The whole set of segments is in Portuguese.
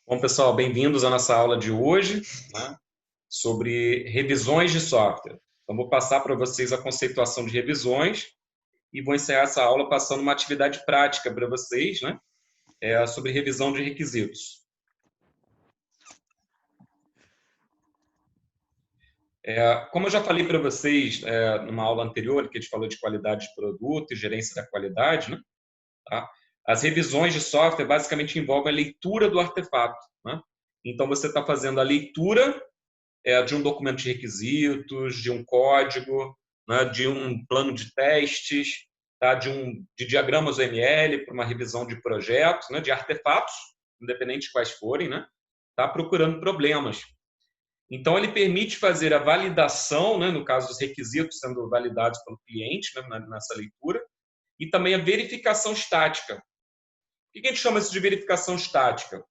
Bom, pessoal, bem-vindos à nossa aula de hoje, né, sobre revisões de software. Então, vou passar para vocês a conceituação de revisões e vou encerrar essa aula passando uma atividade prática para vocês, né, sobre revisão de requisitos. Como eu já falei para vocês numa aula anterior, que a gente falou de qualidade de produto e gerência da qualidade, né, tá? As revisões de software basicamente envolvem a leitura do artefato, né? Então, você está fazendo a leitura de um documento de requisitos, de um código, né, de um plano de testes, tá, de diagramas UML para uma revisão de projetos, né, de artefatos, independente de quais forem, né, tá, procurando problemas. Então, ele permite fazer a validação, né, no caso dos requisitos sendo validados pelo cliente, né, nessa leitura, e também a verificação estática. O que a gente chama isso de verificação estática?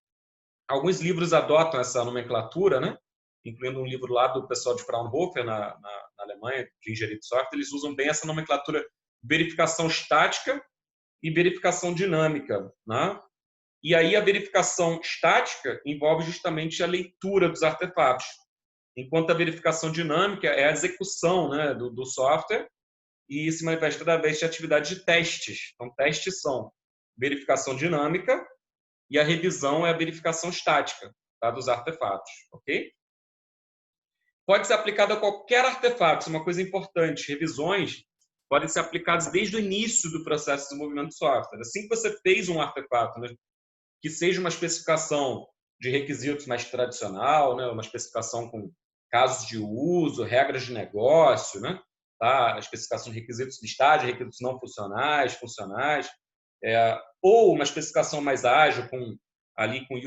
Alguns livros adotam essa nomenclatura, né? Incluindo um livro lá do pessoal de Fraunhofer, na Alemanha, de engenharia de software. Eles usam bem essa nomenclatura verificação estática e verificação dinâmica, né? E aí a verificação estática envolve justamente a leitura dos artefatos, enquanto a verificação dinâmica é a execução, né, do software, e se manifesta através de atividades de testes. Então, testes são verificação dinâmica e a revisão é a verificação estática, tá, dos artefatos, ok? Pode ser aplicado a qualquer artefato, isso é uma coisa importante. Revisões podem ser aplicadas desde o início do processo de desenvolvimento de software. Assim que você fez um artefato, né, que seja uma especificação de requisitos mais tradicional, né, uma especificação com casos de uso, regras de negócio, né, tá, a especificação de requisitos de estágio, requisitos não funcionais, funcionais, ou uma especificação mais ágil com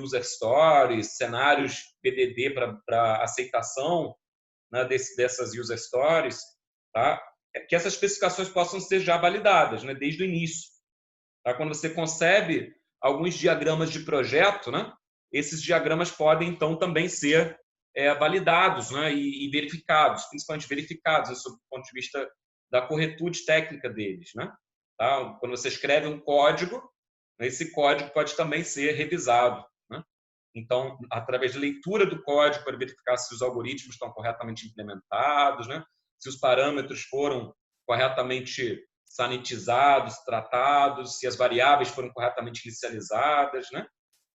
user stories, cenários BDD para aceitação, né, dessas user stories, tá? Que essas especificações possam ser já validadas, né, desde o início. Tá? Quando você concebe alguns diagramas de projeto, né, esses diagramas podem, então, também ser validados, né, e verificados, principalmente verificados, né, sob o ponto de vista da corretude técnica deles. Né? Tá? Quando você escreve um código, esse código pode também ser revisado. Né? Então, através de leitura do código para verificar se os algoritmos estão corretamente implementados, né? Se os parâmetros foram corretamente sanitizados, tratados, se as variáveis foram corretamente inicializadas, né?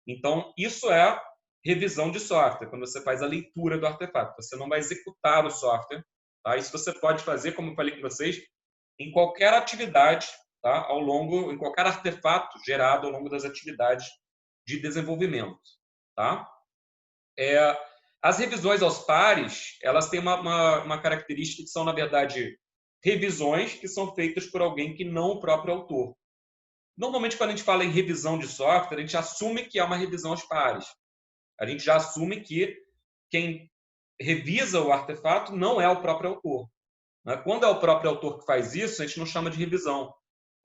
Então, isso é revisão de software, quando você faz a leitura do artefato. Você não vai executar o software. Tá? Isso você pode fazer, como eu falei com vocês, em qualquer atividade, tá? Em qualquer artefato gerado ao longo das atividades de desenvolvimento. Tá? As revisões aos pares, elas têm uma característica que são, na verdade, revisões que são feitas por alguém que não o próprio autor. Normalmente, quando a gente fala em revisão de software, a gente assume que é uma revisão aos pares. A gente já assume que quem revisa o artefato não é o próprio autor. Quando é o próprio autor que faz isso, a gente não chama de revisão.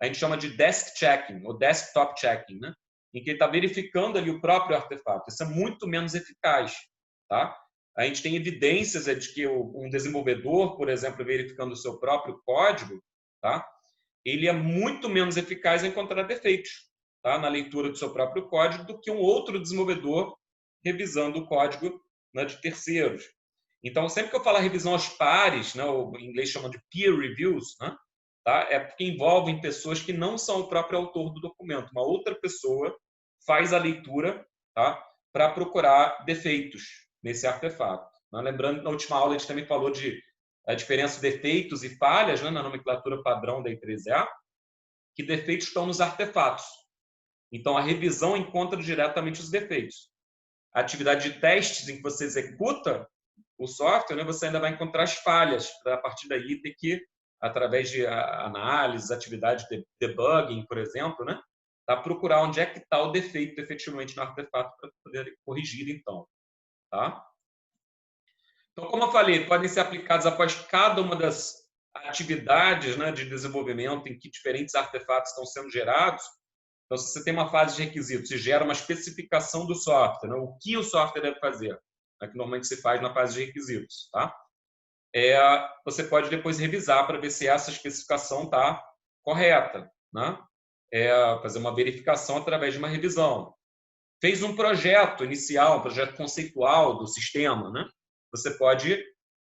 A gente chama de desk checking, ou desktop checking, né? Em que ele está verificando ali o próprio artefato. Isso é muito menos eficaz. Tá? A gente tem evidências de que um desenvolvedor, por exemplo, verificando o seu próprio código, tá? Ele é muito menos eficaz em encontrar defeitos, tá? Na leitura do seu próprio código do que um outro desenvolvedor revisando o código, né, de terceiros. Então, sempre que eu falar revisão aos pares, né, o em inglês chama de peer reviews, né, tá? É porque envolvem pessoas que não são o próprio autor do documento. Uma outra pessoa faz a leitura, tá, para procurar defeitos nesse artefato. Lembrando, na última aula a gente também falou de a diferença de defeitos e falhas, né, na nomenclatura padrão da I3E, que defeitos estão nos artefatos. Então, a revisão encontra diretamente os defeitos. A atividade de testes em que você executa o software, né, você ainda vai encontrar as falhas, para a partir daí ter que, através de análise, atividade de debugging, por exemplo, né, procurar onde é que está o defeito efetivamente no artefato para poder corrigir, então. Tá? Então, como eu falei, podem ser aplicados após cada uma das atividades, né, de desenvolvimento em que diferentes artefatos estão sendo gerados. Então, se você tem uma fase de requisitos e gera uma especificação do software, né, o que o software deve fazer, né, que normalmente se faz na fase de requisitos, tá? Você pode depois revisar para ver se essa especificação está correta, né? Fazer uma verificação através de uma revisão. fez um projeto inicial, um projeto conceitual do sistema, né? Você pode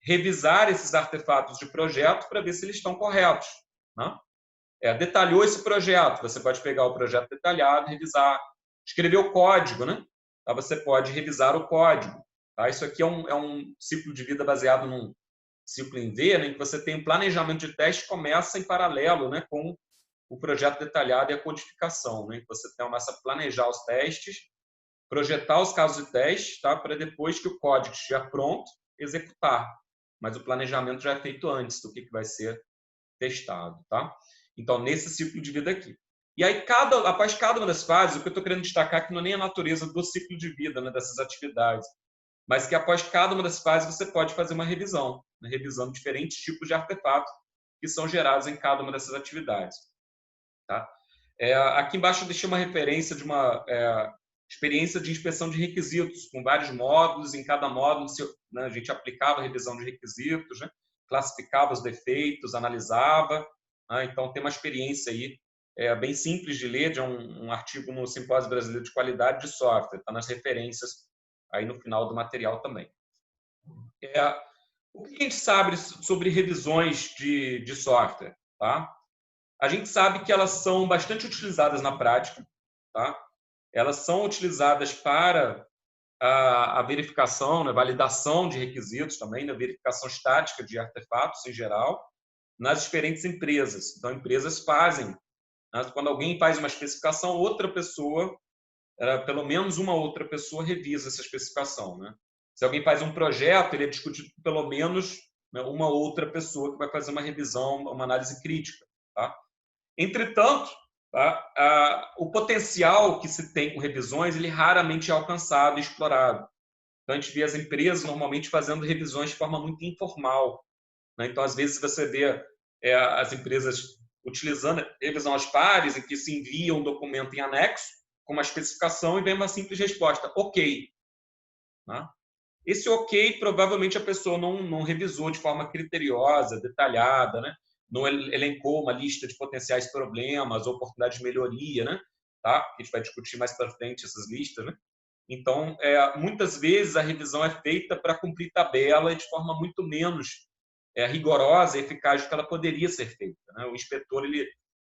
revisar esses artefatos de projeto para ver se eles estão corretos, né? Detalhou esse projeto, você pode pegar o projeto detalhado, revisar. Escreveu código, né? Tá? Você pode revisar o código. Tá? Isso aqui é um ciclo de vida baseado num ciclo em V, né, em que você tem um planejamento de teste que começa em paralelo, né, com o projeto detalhado e a codificação. Né? Você começa a planejar os testes, projetar os casos de teste, tá? Para depois que o código estiver pronto, executar. Mas o planejamento já é feito antes do que vai ser testado. Tá? Então, nesse ciclo de vida aqui. E aí, após cada uma das fases, o que eu estou querendo destacar aqui não é nem a natureza do ciclo de vida, né, dessas atividades, mas que após cada uma das fases você pode fazer uma revisão, né, revisando diferentes tipos de artefatos que são gerados em cada uma dessas atividades. Tá? Aqui embaixo eu deixei uma referência de uma experiência de inspeção de requisitos, com vários módulos, em cada módulo né, a gente aplicava a revisão de requisitos, né, classificava os defeitos, analisava. Então, tem uma experiência aí bem simples de ler, de um artigo no Simpósio Brasileiro de Qualidade de Software, está nas referências aí no final do material também. O que a gente sabe sobre revisões de software? Tá? A gente sabe que elas são bastante utilizadas na prática. Tá? Elas são utilizadas para a verificação, né, validação de requisitos também, na verificação estática de artefatos em geral, nas diferentes empresas. Então, empresas fazem, né, quando alguém faz uma especificação, outra pessoa, pelo menos uma outra pessoa, revisa essa especificação. Né? Se alguém faz um projeto, ele é discutido por pelo menos, né, uma outra pessoa que vai fazer uma revisão, uma análise crítica. Tá? Entretanto, tá, o potencial que se tem com revisões, ele raramente é alcançado e explorado. Então, a gente vê as empresas normalmente fazendo revisões de forma muito informal. Né? Então, às vezes, você vê as empresas utilizando revisão às pares, em que se envia um documento em anexo, com uma especificação, e vem uma simples resposta, ok. Né? Esse ok, provavelmente a pessoa não revisou de forma criteriosa, detalhada, né? Não elencou uma lista de potenciais problemas ou oportunidades de melhoria, né? Tá? A gente vai discutir mais para frente essas listas, né? Então, muitas vezes a revisão é feita para cumprir tabela de forma muito menos rigorosa e eficaz do que ela poderia ser feita. Né? O inspetor,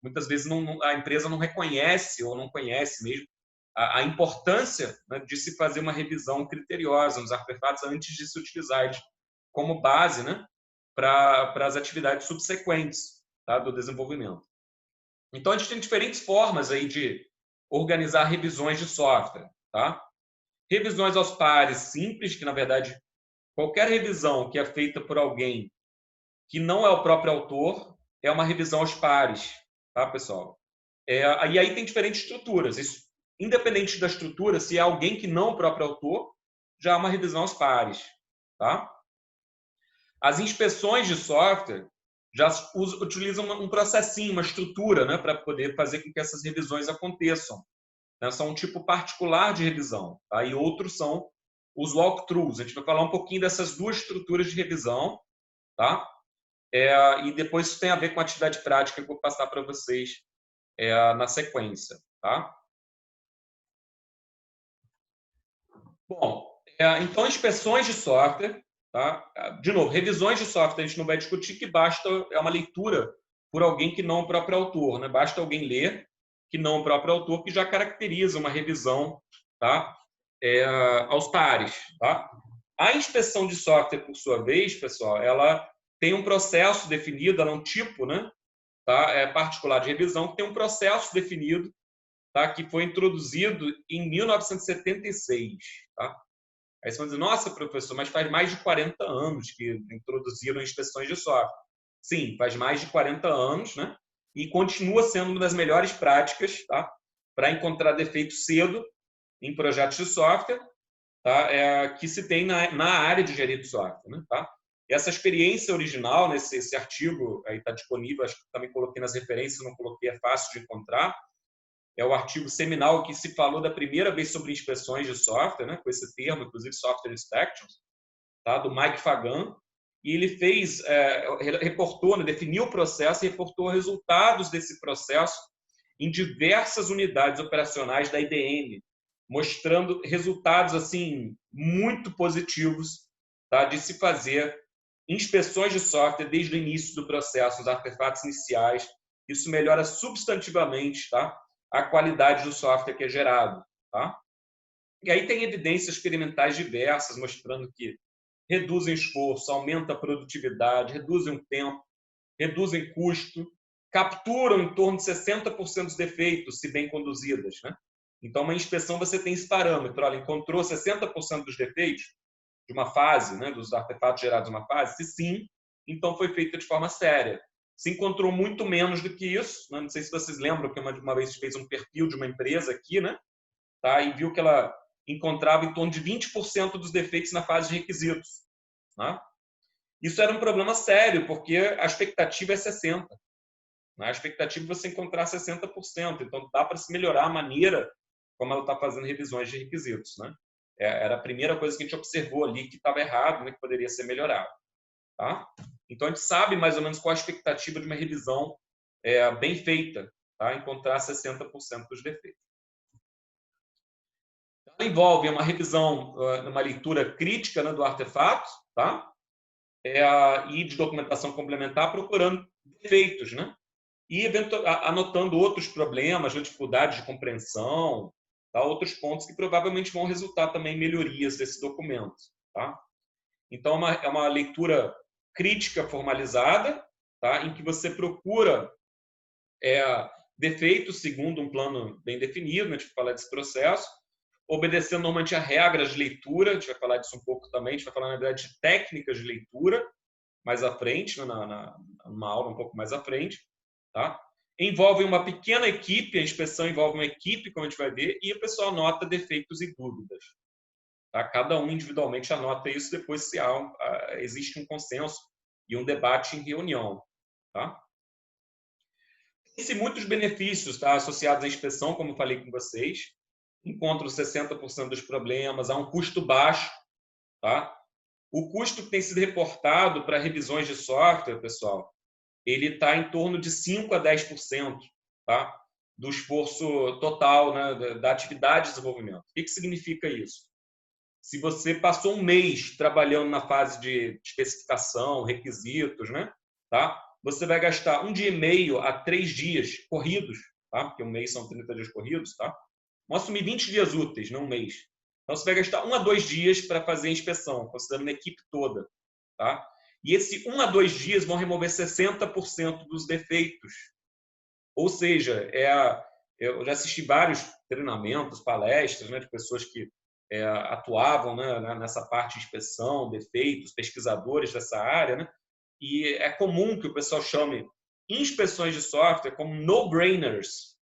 muitas vezes, a empresa não reconhece ou não conhece mesmo a importância, né, de se fazer uma revisão criteriosa nos artefatos antes de se utilizar eles como base, né, para as atividades subsequentes, tá, do desenvolvimento. Então, a gente tem diferentes formas aí de organizar revisões de software. Tá? Revisões aos pares simples, que, na verdade, qualquer revisão que é feita por alguém que não é o próprio autor é uma revisão aos pares. Tá, pessoal? E aí tem diferentes estruturas. Isso, independente da estrutura, se é alguém que não é o próprio autor, já é uma revisão aos pares. Tá? As inspeções de software já utilizam um processinho, uma estrutura, né, para poder fazer com que essas revisões aconteçam. Né? São um tipo particular de revisão. Tá? E outros são os walkthroughs. A gente vai falar um pouquinho dessas duas estruturas de revisão. Tá? E depois isso tem a ver com a atividade prática que eu vou passar para vocês na sequência. Tá? Bom, então, inspeções de software, tá? De novo, revisões de software a gente não vai discutir, que basta uma leitura por alguém que não é o próprio autor. Né? Basta alguém ler que não é o próprio autor, que já caracteriza uma revisão, tá? Aos pares. Tá? A inspeção de software, por sua vez, pessoal, ela tem um processo definido, ela é um tipo, né, tá, particular de revisão, que tem um processo definido, tá, que foi introduzido em 1976. Tá? Aí você vai dizer, nossa, professor, mas faz mais de 40 anos que introduziram inspeções de software. Sim, faz mais de 40 anos, né? E continua sendo uma das melhores práticas, tá, para encontrar defeitos cedo em projetos de software, tá, que se tem na área de engenharia de software. Né? Tá? Essa experiência original, né, esse artigo está disponível, acho que também coloquei nas referências, não coloquei, é fácil de encontrar. É o artigo seminal que se falou da primeira vez sobre inspeções de software, né, com esse termo, inclusive Software Inspections, tá, do Mike Fagan, e ele reportou, né, definiu o processo e reportou resultados desse processo em diversas unidades operacionais da IBM, mostrando resultados assim muito positivos, tá, de se fazer inspeções de software desde o início do processo, os artefatos iniciais. Isso melhora substantivamente, tá, a qualidade do software que é gerado. Tá? E aí tem evidências experimentais diversas mostrando que reduzem esforço, aumenta a produtividade, reduzem o tempo, reduzem custo, capturam em torno de 60% dos defeitos, se bem conduzidas. Né? Então, uma inspeção você tem esse parâmetro. Olha, encontrou 60% dos defeitos de uma fase, né, dos artefatos gerados em uma fase? Se sim, então foi feita de forma séria. Se encontrou muito menos do que isso, né? Não sei se vocês lembram que uma vez fez um perfil de uma empresa aqui, né? Tá? E viu que ela encontrava em torno de 20% dos defeitos na fase de requisitos. Né? Isso era um problema sério, porque a expectativa é 60%. Né? A expectativa é você encontrar 60%. Então, dá para se melhorar a maneira como ela está fazendo revisões de requisitos. Né? Era a primeira coisa que a gente observou ali que estava errado, né? Que poderia ser melhorado. Tá? Então, a gente sabe mais ou menos qual a expectativa de uma revisão bem feita, tá? Encontrar 60% dos defeitos. Envolve uma revisão, uma leitura crítica, né, do artefato, tá? E de documentação complementar, procurando defeitos, né? E anotando outros problemas, dificuldades de compreensão, tá? Outros pontos que provavelmente vão resultar também em melhorias desse documento. Tá? Então, é uma leitura crítica formalizada, tá? Em que você procura defeitos segundo um plano bem definido, né? A gente vai falar desse processo, obedecendo normalmente a regras de leitura, a gente vai falar disso um pouco também, a gente vai falar, na verdade, de técnicas de leitura, mais à frente, né, numa aula um pouco mais à frente. Tá? Envolve uma pequena equipe, a inspeção envolve uma equipe, como a gente vai ver, e o pessoal anota defeitos e dúvidas. Tá? Cada um individualmente anota isso, depois se existe um consenso e um debate em reunião. Tá? Tem muitos benefícios, tá, associados à inspeção, como eu falei com vocês. Encontro 60% dos problemas, há um custo baixo. Tá? O custo que tem sido reportado para revisões de software, pessoal, ele está em torno de 5% a 10%, tá? Do esforço total, né, da atividade de desenvolvimento. O que significa isso? Se você passou um mês trabalhando na fase de especificação, requisitos, né, tá? Você vai gastar 1,5 dia a 3 dias corridos, tá? Porque um mês são 30 dias corridos, tá? Vamos assumir 20 dias úteis, não um mês. Então, você vai gastar 1 a 2 dias para fazer a inspeção, considerando a equipe toda. Tá? E esse 1 a 2 dias vão remover 60% dos defeitos. Ou seja, eu já assisti vários treinamentos, palestras, né, de pessoas que atuavam, né, nessa parte de inspeção, defeitos, pesquisadores dessa área. Né? E é comum que o pessoal chame inspeções de software como no-brainers.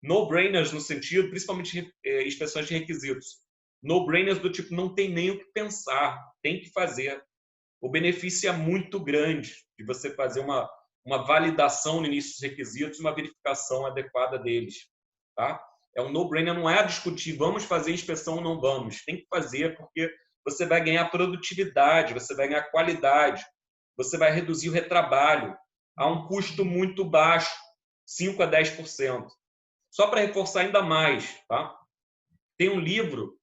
No-brainers no sentido, principalmente inspeções de requisitos. No-brainers do tipo, não tem nem o que pensar, tem que fazer. O benefício é muito grande de você fazer uma validação no início dos requisitos e uma verificação adequada deles. Tá? É um no-brainer, não é discutir, vamos fazer inspeção ou não vamos. Tem que fazer porque você vai ganhar produtividade, você vai ganhar qualidade, você vai reduzir o retrabalho a um custo muito baixo, 5% a 10%. Só para reforçar ainda mais, tá? Tem um livro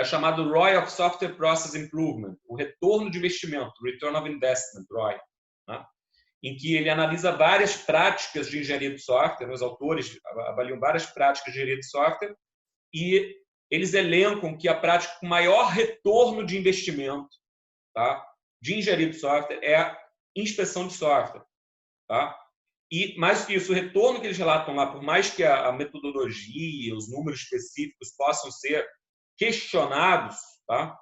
chamado ROI of Software Process Improvement, o retorno de investimento, Return of Investment, ROI, tá? Em que ele analisa várias práticas de engenharia de software, os autores avaliam várias práticas de engenharia de software e eles elencam que a prática com maior retorno de investimento, tá, de engenharia de software é a inspeção de software. Tá? E, mais que isso, o retorno que eles relatam lá, por mais que a metodologia, os números específicos possam ser questionados, tá?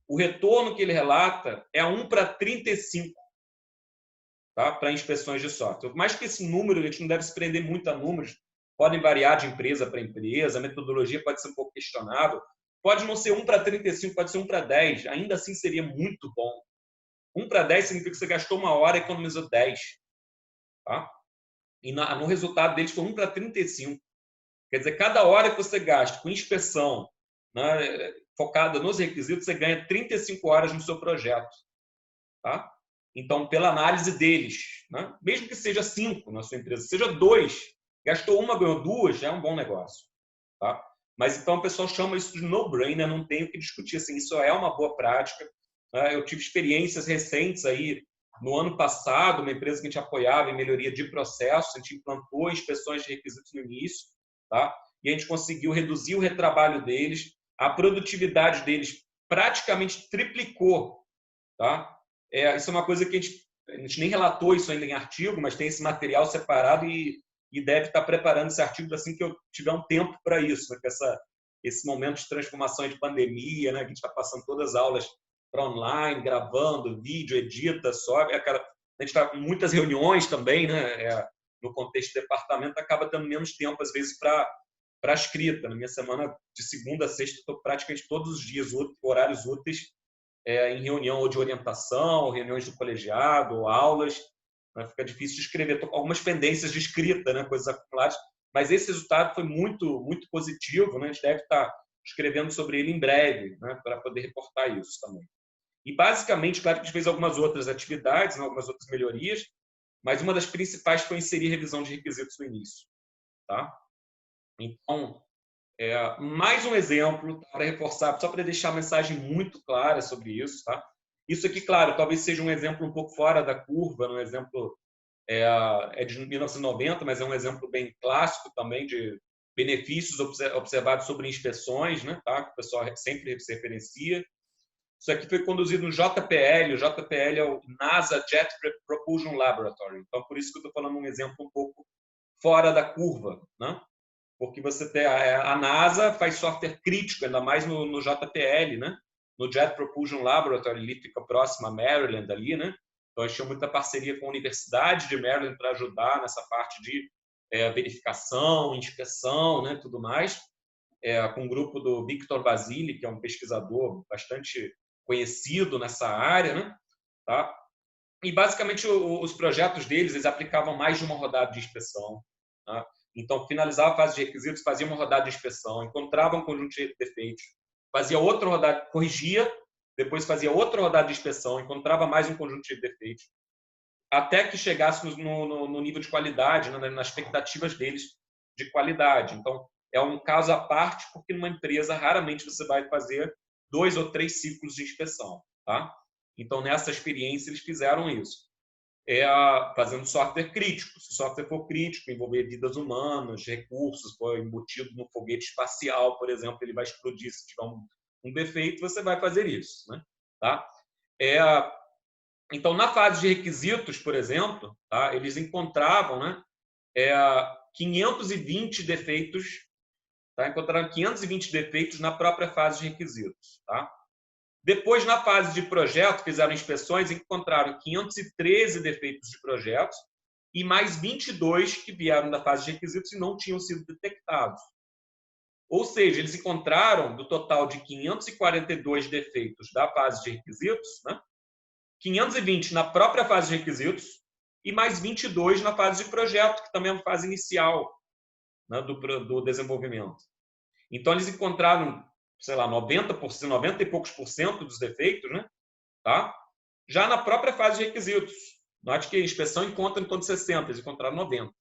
O retorno que ele relata é 1 para 35, tá? Para inspeções de software. Por mais que esse número, a gente não deve se prender muito a números, podem variar de empresa para empresa, a metodologia pode ser um pouco questionável, pode não ser 1 para 35, pode ser 1 para 10, ainda assim seria muito bom. 1 para 10 significa que você gastou 1 hora e economizou 10. Tá? E no resultado deles foi 1 para 35. Quer dizer, cada hora que você gasta com inspeção, né, focada nos requisitos, você ganha 35 horas no seu projeto. Tá? Então, pela análise deles, né, mesmo que seja 5 na sua empresa, seja 2, gastou 1, ganhou 2, já é um bom negócio. Tá? Mas então o pessoal chama isso de no-brainer, não tem o que discutir, assim, isso é uma boa prática. Eu tive experiências recentes aí, no ano passado, uma empresa que a gente apoiava em melhoria de processo, a gente implantou inspeções de requisitos no início, tá? E a gente conseguiu reduzir o retrabalho deles, a produtividade deles praticamente triplicou, tá? Isso é uma coisa que a gente nem relatou isso ainda em artigo, mas tem esse material separado e deve estar preparando esse artigo assim que eu tiver um tempo para isso, né? Esse momento de transformação e de pandemia, né? Que a gente está passando todas as aulas para online, gravando vídeo, edita, sobe. A gente está com muitas reuniões também, né? No contexto do departamento, acaba tendo menos tempo, às vezes, para a escrita. Na minha semana, de segunda a sexta, estou praticamente todos os dias, horários úteis, em reunião ou de orientação, ou reuniões do colegiado, ou aulas. Né? Fica difícil de escrever. Estou com algumas pendências de escrita, né? Coisas acumuladas. Mas esse resultado foi muito, muito positivo. Né? A gente deve estar escrevendo sobre ele em breve, né? Para poder reportar isso também. E, basicamente, claro que a gente fez algumas outras atividades, né? Algumas outras melhorias, mas uma das principais foi inserir revisão de requisitos no início. Tá? Então, mais um exemplo para reforçar, só para deixar a mensagem muito clara sobre isso. Tá? Isso aqui, claro, talvez seja um exemplo um pouco fora da curva, um exemplo de 1990, mas é um exemplo bem clássico também de benefícios observados sobre inspeções, né, tá? Que o pessoal sempre se referencia. Isso aqui foi conduzido no JPL. O JPL é o NASA Jet Propulsion Laboratory. Então, por isso que eu estou falando um exemplo um pouco fora da curva, né? Porque você tem a NASA faz software crítico, ainda mais no JPL, né? No Jet Propulsion Laboratory, ali fica próximo a Maryland, ali, né? Então, a gente tinha muita parceria com a Universidade de Maryland para ajudar nessa parte de verificação, inspeção, né? Tudo mais. Com um grupo do Victor Basile, que é um pesquisador bastante conhecido nessa área, né? Tá? E, basicamente, os projetos deles, eles aplicavam mais de uma rodada de inspeção. Tá? Então, finalizava a fase de requisitos, fazia uma rodada de inspeção, encontrava um conjunto de defeitos, fazia outra rodada, corrigia, depois fazia outra rodada de inspeção, encontrava mais um conjunto de defeitos, até que chegasse no nível de qualidade, né, nas expectativas deles de qualidade. Então, é um caso à parte, porque numa empresa, raramente você vai fazer 2 ou 3 ciclos de inspeção. Tá? Então, nessa experiência, eles fizeram isso. Fazendo software crítico. Se o software for crítico, envolver vidas humanas, recursos, for embutido no foguete espacial, por exemplo, ele vai explodir se tiver um defeito, você vai fazer isso. Né? Tá? Então, na fase de requisitos, por exemplo, tá? Eles encontravam, né, 520 defeitos, tá? Encontraram 520 defeitos na própria fase de requisitos. Tá? Depois, na fase de projeto, fizeram inspeções e encontraram 513 defeitos de projetos e mais 22 que vieram da fase de requisitos e não tinham sido detectados. Ou seja, eles encontraram, do total de 542 defeitos da fase de requisitos, né, 520 na própria fase de requisitos e mais 22 na fase de projeto, que também é uma fase inicial, né, do desenvolvimento. Então, eles encontraram, sei lá, 90%, 90 e poucos por cento dos defeitos, né? Tá? Já na própria fase de requisitos. Note que a inspeção encontra em torno de 60%, eles encontraram 90%.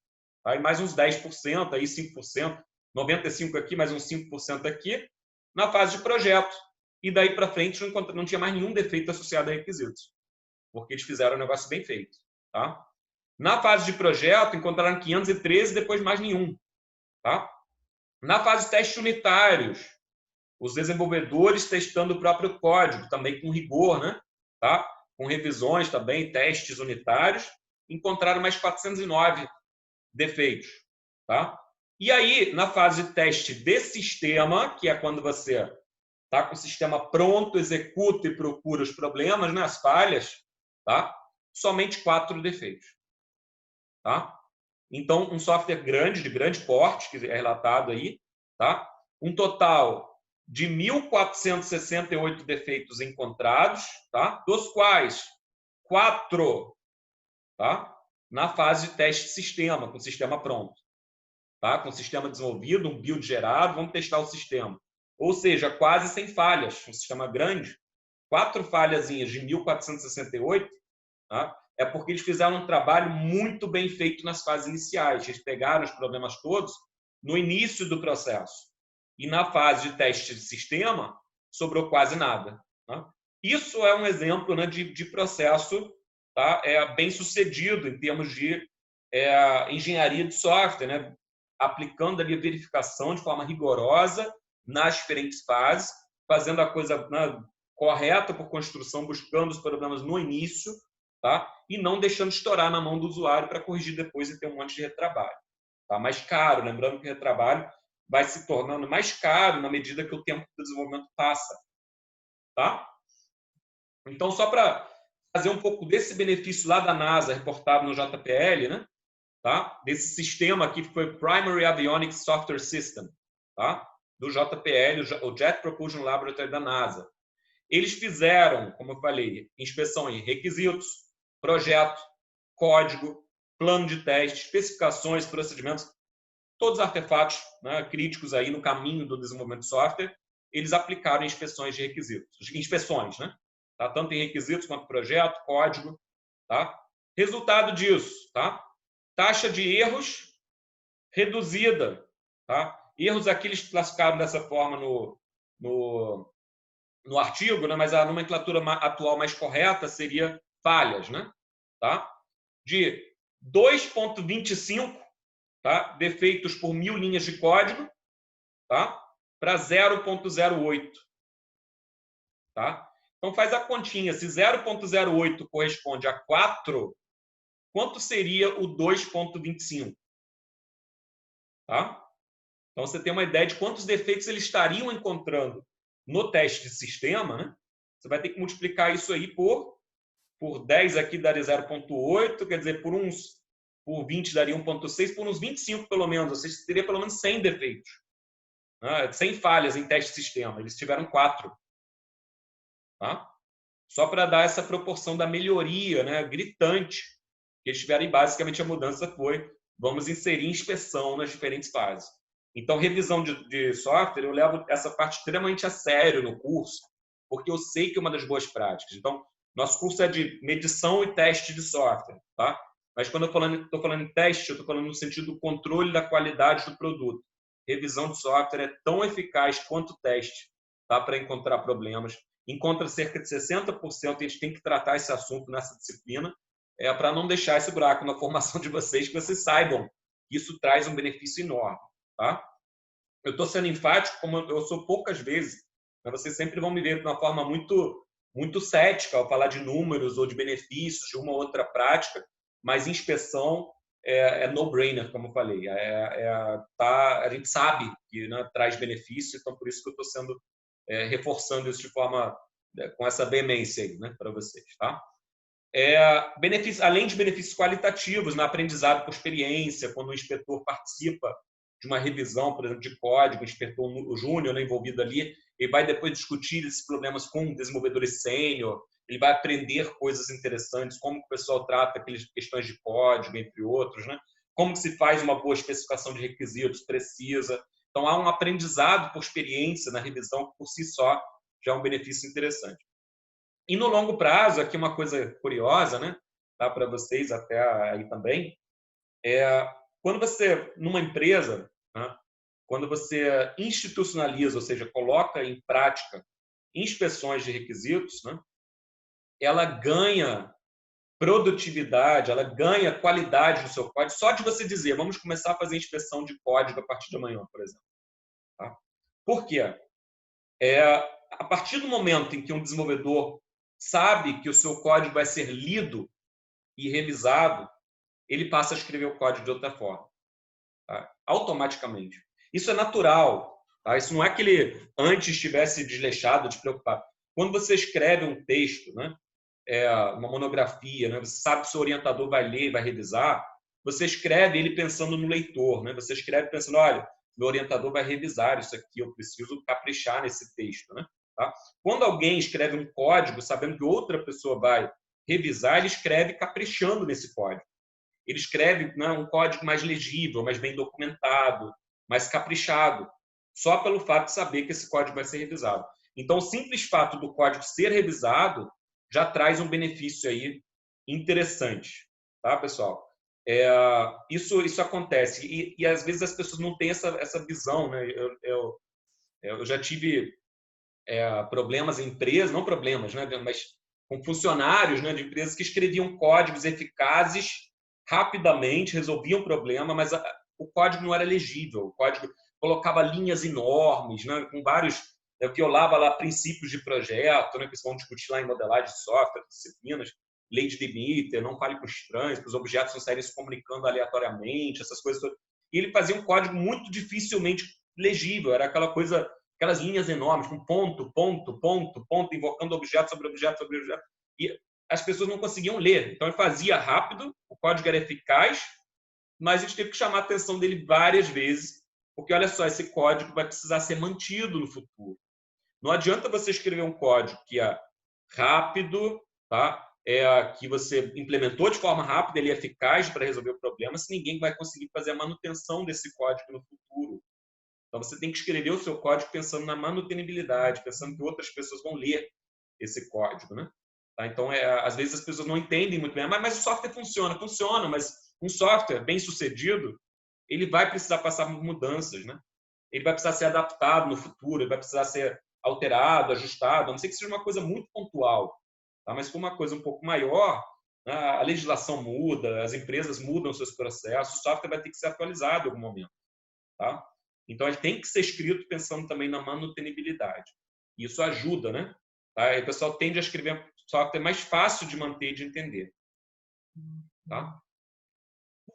Tá? E mais uns 10%, aí 5%, 95% aqui, mais uns 5% aqui, na fase de projeto. E daí para frente não tinha mais nenhum defeito associado a requisitos, porque eles fizeram um negócio bem feito. Tá? Na fase de projeto, encontraram 513, depois mais nenhum. Tá? Na fase de testes unitários, os desenvolvedores testando o próprio código, também com rigor, né? Tá? Com revisões também, testes unitários, encontraram mais 409 defeitos. Tá? E aí, na fase de teste de sistema, que é quando você está com o sistema pronto, executa e procura os problemas, né? As falhas, tá? Somente 4 defeitos. Tá? Então, um software grande, de grande porte, que é relatado aí, tá? Um total de 1.468 defeitos encontrados, tá? Dos quais 4, tá? Na fase de teste de sistema, com o sistema pronto. Tá? Com o sistema desenvolvido, um build gerado, vamos testar o sistema. Ou seja, quase sem falhas, um sistema grande. 4 falhazinhas de 1.468, tá? É porque eles fizeram um trabalho muito bem feito nas fases iniciais. Eles pegaram os problemas todos no início do processo. E na fase de teste de sistema, sobrou quase nada. Né? Isso é um exemplo, né, de processo, tá, bem sucedido em termos de engenharia de software, né, aplicando ali a verificação de forma rigorosa nas diferentes fases, fazendo a coisa, né, correta por construção, buscando os problemas no início, tá, e não deixando estourar na mão do usuário para corrigir depois e ter um monte de retrabalho. Tá? Mais caro, lembrando que o retrabalho vai se tornando mais caro na medida que o tempo do desenvolvimento passa. Tá? Então, só para fazer um pouco desse benefício lá da NASA, reportado no JPL, né? Tá? Desse sistema aqui que foi Primary Avionics Software System, tá? Do JPL, o Jet Propulsion Laboratory da NASA. Eles fizeram, como eu falei, inspeção em requisitos, projeto, código, plano de teste, especificações, procedimentos, todos os artefatos, né, críticos aí no caminho do desenvolvimento de software, eles aplicaram inspeções de requisitos, inspeções, né? Tá? Tanto em requisitos quanto projeto, código, tá? Resultado disso, tá? Taxa de erros reduzida, tá? Erros aqui eles classificaram dessa forma no artigo, né? Mas a nomenclatura atual mais correta seria falhas, né? Tá? De 2,25, tá? Defeitos por 1000 linhas de código, tá? Para 0,08. Tá? Então faz a continha. Se 0,08 corresponde a 4, quanto seria o 2,25? Tá? Então você tem uma ideia de quantos defeitos eles estariam encontrando no teste de sistema, né? Você vai ter que multiplicar isso aí por 10 aqui daria 0,8, quer dizer, por 20 daria 1,6, por uns 25 pelo menos, ou seja, teria pelo menos 100 defeitos, né? 100 falhas em teste de sistema. Eles tiveram 4. Tá? Só para dar essa proporção da melhoria, né, gritante que eles tiveram. E basicamente a mudança foi: vamos inserir inspeção nas diferentes fases. Então, revisão de software, eu levo essa parte extremamente a sério no curso, porque eu sei que é uma das boas práticas. Então, nosso curso é de medição e teste de software, tá? Mas quando eu estou falando em teste, eu estou falando no sentido do controle da qualidade do produto. Revisão de software é tão eficaz quanto o teste, tá? Para encontrar problemas. Encontra cerca de 60%, e a gente tem que tratar esse assunto nessa disciplina, para não deixar esse buraco na formação de vocês, que vocês saibam que isso traz um benefício enorme. Tá? Eu estou sendo enfático, como eu sou poucas vezes, mas vocês sempre vão me ver de uma forma muito cética ao falar de números ou de benefícios de uma ou outra prática, mas inspeção é no-brainer, como eu falei. A gente sabe que, né, traz benefício, então por isso que eu estou sendo reforçando isso de forma com essa veemência aí, né, para vocês, tá? Além de benefícios qualitativos no aprendizado por experiência, quando o inspetor participa de uma revisão, por exemplo, de código, o inspetor júnior, né, envolvido ali, ele vai depois discutir esses problemas com desenvolvedores sênior, ele vai aprender coisas interessantes, como que o pessoal trata aquelas questões de código, entre outros, né? Como que se faz uma boa especificação de requisitos precisa. Então, há um aprendizado por experiência na revisão que, por si só, já é um benefício interessante. E no longo prazo, aqui uma coisa curiosa, né? Tá, para vocês até aí também, quando você, numa empresa, né, quando você institucionaliza, ou seja, coloca em prática inspeções de requisitos, né, ela ganha produtividade, ela ganha qualidade do seu código, só de você dizer: vamos começar a fazer inspeção de código a partir de amanhã, por exemplo. Tá? Por quê? A partir do momento em que um desenvolvedor sabe que o seu código vai ser lido e revisado, ele passa a escrever o código de outra forma. Tá? Automaticamente. Isso é natural. Tá? Isso não é que ele antes estivesse desleixado, despreocupado. Quando você escreve um texto, né, uma monografia, né, você sabe que o seu orientador vai ler e vai revisar, você escreve ele pensando no leitor. Né? Você escreve pensando: olha, meu orientador vai revisar isso aqui, eu preciso caprichar nesse texto. Né? Tá? Quando alguém escreve um código sabendo que outra pessoa vai revisar, ele escreve caprichando nesse código. Ele escreve, né, um código mais legível, mais bem documentado, mais caprichado, só pelo fato de saber que esse código vai ser revisado. Então, o simples fato do código ser revisado já traz um benefício aí interessante, tá, pessoal? Isso acontece e às vezes as pessoas não têm essa visão, né? eu já tive problemas em empresas, não problemas, né, mas com funcionários, né, de empresas que escreviam códigos eficazes rapidamente, resolviam o problema, mas o código não era legível. O código colocava linhas enormes, né, com vários, violava lá princípios de projeto, né, que vão discutir lá em modelagem de software, disciplinas, lei de limiter, não fale com estranhos, para os objetos não saírem se comunicando aleatoriamente, essas coisas todas. E ele fazia um código muito dificilmente legível, era aquela coisa, aquelas linhas enormes, com ponto, ponto, ponto, ponto, invocando objeto sobre objeto sobre objeto. E as pessoas não conseguiam ler. Então, ele fazia rápido, o código era eficaz, mas a gente teve que chamar a atenção dele várias vezes, porque, olha só, esse código vai precisar ser mantido no futuro. Não adianta você escrever um código que é rápido, tá? Que você implementou de forma rápida, ele é eficaz para resolver o problema, se ninguém vai conseguir fazer a manutenção desse código no futuro. Então, você tem que escrever o seu código pensando na manutenibilidade, pensando que outras pessoas vão ler esse código, né? Tá? Então, às vezes as pessoas não entendem muito bem, mas o software funciona, mas um software bem sucedido, ele vai precisar passar por mudanças, né? Ele vai precisar ser adaptado no futuro, ele vai precisar ser alterado, ajustado, a não ser que seja uma coisa muito pontual, tá? Mas se for uma coisa um pouco maior, né, a legislação muda, as empresas mudam seus processos, o software vai ter que ser atualizado em algum momento, tá? Então, ele tem que ser escrito pensando também na manutenibilidade. Isso ajuda, né? Tá? E o pessoal tende a escrever software mais fácil de manter e de entender. Tá?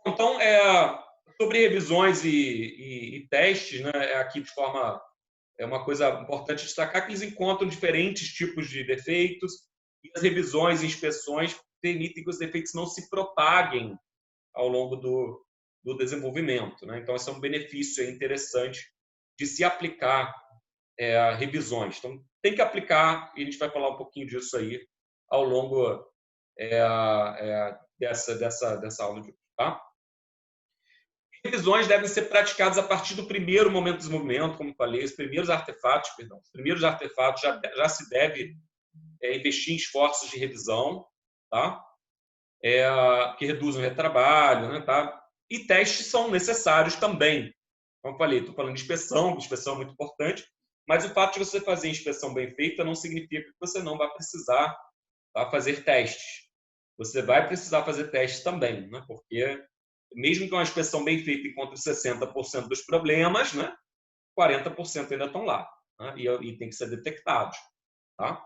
Então, sobre revisões e testes, né? Aqui de forma... É uma coisa importante destacar que eles encontram diferentes tipos de defeitos e as revisões e inspeções permitem que os defeitos não se propaguem ao longo do desenvolvimento, né? Então, esse é um benefício interessante de se aplicar revisões. Então, tem que aplicar, e a gente vai falar um pouquinho disso aí ao longo dessa aula de hoje. Tá? Revisões devem ser praticadas a partir do primeiro momento do desenvolvimento, como falei, os primeiros artefatos já se deve investir em esforços de revisão, tá? Que reduzam o retrabalho, né, tá? E testes são necessários também. Como eu falei, estou falando de inspeção é muito importante, mas o fato de você fazer inspeção bem feita não significa que você não vai precisar, tá, fazer testes. Você vai precisar fazer testes também, né? Porque mesmo que uma inspeção bem feita encontre 60% dos problemas, né, 40% ainda estão lá, né? E tem que ser detectados. Tá?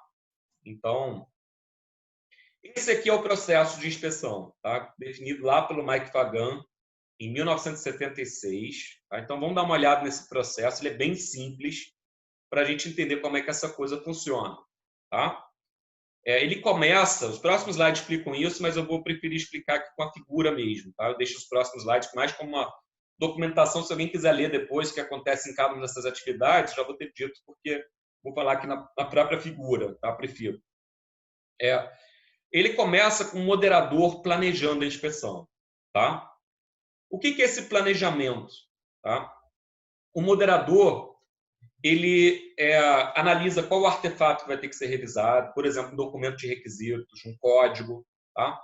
Então, esse aqui é o processo de inspeção, tá? Definido lá pelo Mike Fagan em 1976. Tá? Então, vamos dar uma olhada nesse processo. Ele é bem simples para a gente entender como é que essa coisa funciona. Tá? Ele começa, os próximos slides explicam isso, mas eu vou preferir explicar aqui com a figura mesmo. Tá? Eu deixo os próximos slides mais como uma documentação, se alguém quiser ler depois o que acontece em cada uma dessas atividades, já vou ter dito, porque vou falar aqui na própria figura, tá? Prefiro. Ele começa com um moderador planejando a inspeção. Tá? O que é esse planejamento? Tá? O moderador ele analisa qual artefato vai ter que ser revisado, por exemplo, um documento de requisitos, um código. Tá?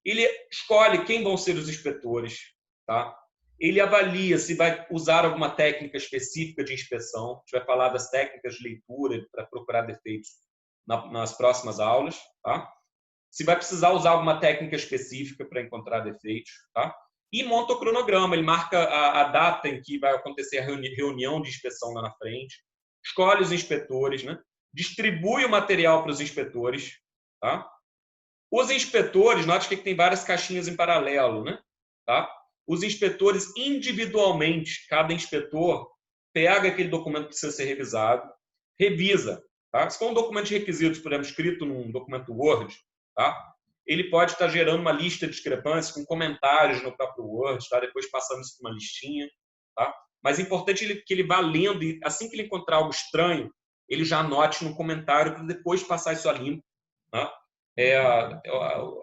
Ele escolhe quem vão ser os inspetores. Tá? Ele avalia se vai usar alguma técnica específica de inspeção. A gente vai falar das técnicas de leitura para procurar defeitos nas próximas aulas. Tá? Se vai precisar usar alguma técnica específica para encontrar defeitos. Tá? E monta o cronograma, ele marca a data em que vai acontecer a reunião de inspeção lá na frente, escolhe os inspetores, né? Distribui o material para os inspetores. Tá? Os inspetores, note que tem várias caixinhas em paralelo. Né? Tá? Os inspetores individualmente, cada inspetor pega aquele documento que precisa ser revisado, revisa. Tá? Se for um documento de requisitos, por exemplo, escrito num documento Word, tá? Ele pode estar gerando uma lista de discrepâncias com comentários no próprio Word, tá? Depois passando isso para uma listinha. Tá? Mas é importante que ele vá lendo e assim que ele encontrar algo estranho, ele já anote no comentário para depois passar isso a limpo. Tá?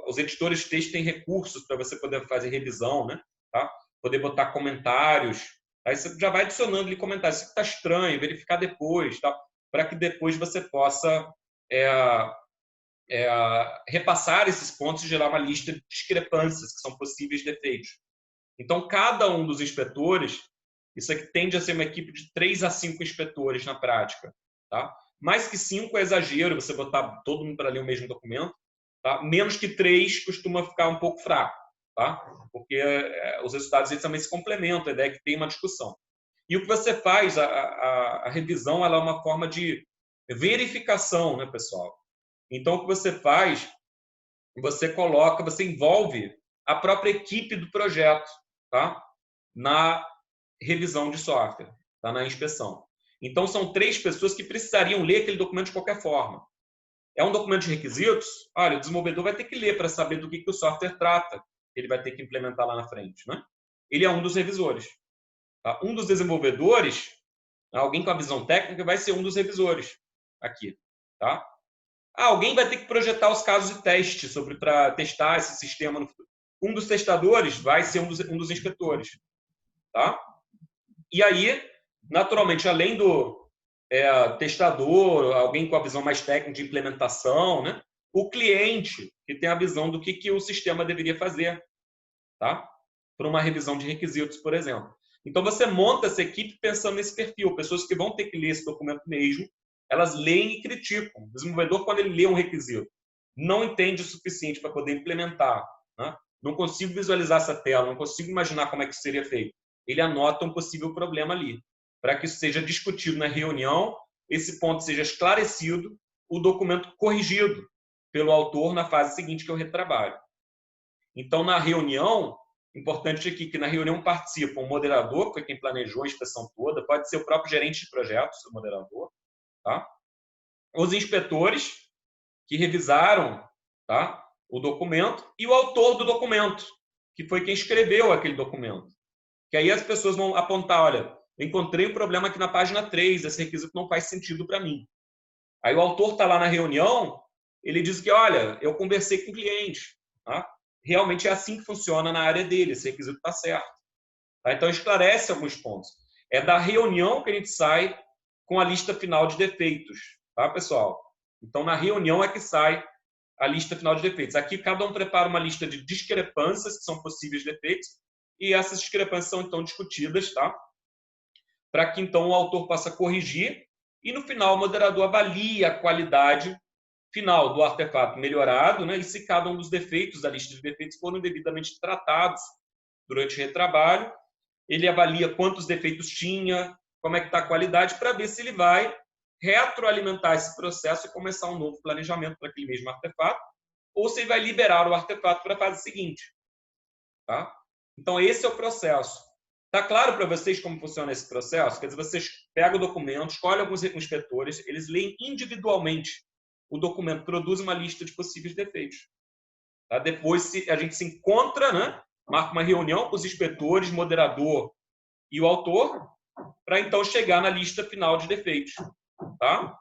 Os editores de texto têm recursos para você poder fazer revisão, né? Tá? Poder botar comentários. Aí você já vai adicionando ali comentários. Isso está estranho, verificar depois, tá? Para que depois você possa repassar esses pontos e gerar uma lista de discrepâncias que são possíveis defeitos. Então, cada um dos inspetores Isso aqui tende a ser uma equipe de 3 a 5 inspetores na prática. Tá? Mais que 5 é exagero, você botar todo mundo para ler o mesmo documento. Tá? Menos que 3 costuma ficar um pouco fraco, tá? Porque os resultados eles também se complementam, a ideia é que tem uma discussão. E o que você faz, a revisão, ela é uma forma de verificação, né, pessoal? Então, o que você faz, você envolve a própria equipe do projeto, tá? Na revisão de software, tá? Na inspeção. Então, são 3 pessoas que precisariam ler aquele documento de qualquer forma. É um documento de requisitos? Olha, o desenvolvedor vai ter que ler para saber do que o software trata. Ele vai ter que implementar lá na frente, né? Ele é um dos revisores. Tá? Um dos desenvolvedores, alguém com a visão técnica, vai ser um dos revisores aqui. Tá? Alguém vai ter que projetar os casos de teste para testar esse sistema no futuro. Um dos testadores vai ser um dos inspetores. Tá? E aí, naturalmente, além do testador, alguém com a visão mais técnica de implementação, né? O cliente, que tem a visão do que o sistema deveria fazer, tá? Para uma revisão de requisitos, por exemplo. Então, você monta essa equipe pensando nesse perfil. Pessoas que vão ter que ler esse documento mesmo, elas leem e criticam. O desenvolvedor, quando ele lê um requisito, não entende o suficiente para poder implementar, né? Não consigo visualizar essa tela, não consigo imaginar como é que isso seria feito. Ele anota um possível problema ali, para que isso seja discutido na reunião, esse ponto seja esclarecido, o documento corrigido pelo autor na fase seguinte, que é o retrabalho. Então, na reunião, importante aqui que na reunião participa um moderador, que foi quem planejou a inspeção toda, pode ser o próprio gerente de projetos, o moderador, tá? Os inspetores, que revisaram, tá, o documento, e o autor do documento, que foi quem escreveu aquele documento. Que aí as pessoas vão apontar, olha, eu encontrei um problema aqui na página 3, esse requisito não faz sentido para mim. Aí o autor está lá na reunião, ele diz que, olha, eu conversei com o cliente, tá? Realmente é assim que funciona na área dele, esse requisito está certo. Tá? Então, esclarece alguns pontos. É da reunião que a gente sai com a lista final de defeitos, tá, pessoal? Então, na reunião é que sai a lista final de defeitos. Aqui, cada um prepara uma lista de discrepâncias, que são possíveis defeitos, e essas discrepâncias são, então, discutidas, tá? Para que, então, o autor possa corrigir e, no final, o moderador avalia a qualidade final do artefato melhorado, né? E se cada um dos defeitos da lista de defeitos foram devidamente tratados durante o retrabalho, ele avalia quantos defeitos tinha, como é que está a qualidade, para ver se ele vai retroalimentar esse processo e começar um novo planejamento para aquele mesmo artefato, ou se ele vai liberar o artefato para a fase seguinte. Tá? Então, esse é o processo. Está claro para vocês como funciona esse processo? Quer dizer, vocês pegam o documento, escolhem alguns inspetores, eles leem individualmente o documento, produzem uma lista de possíveis defeitos. Tá? Depois a gente se encontra, né? Marca uma reunião com os inspetores, moderador e o autor, para então chegar na lista final de defeitos. Tá?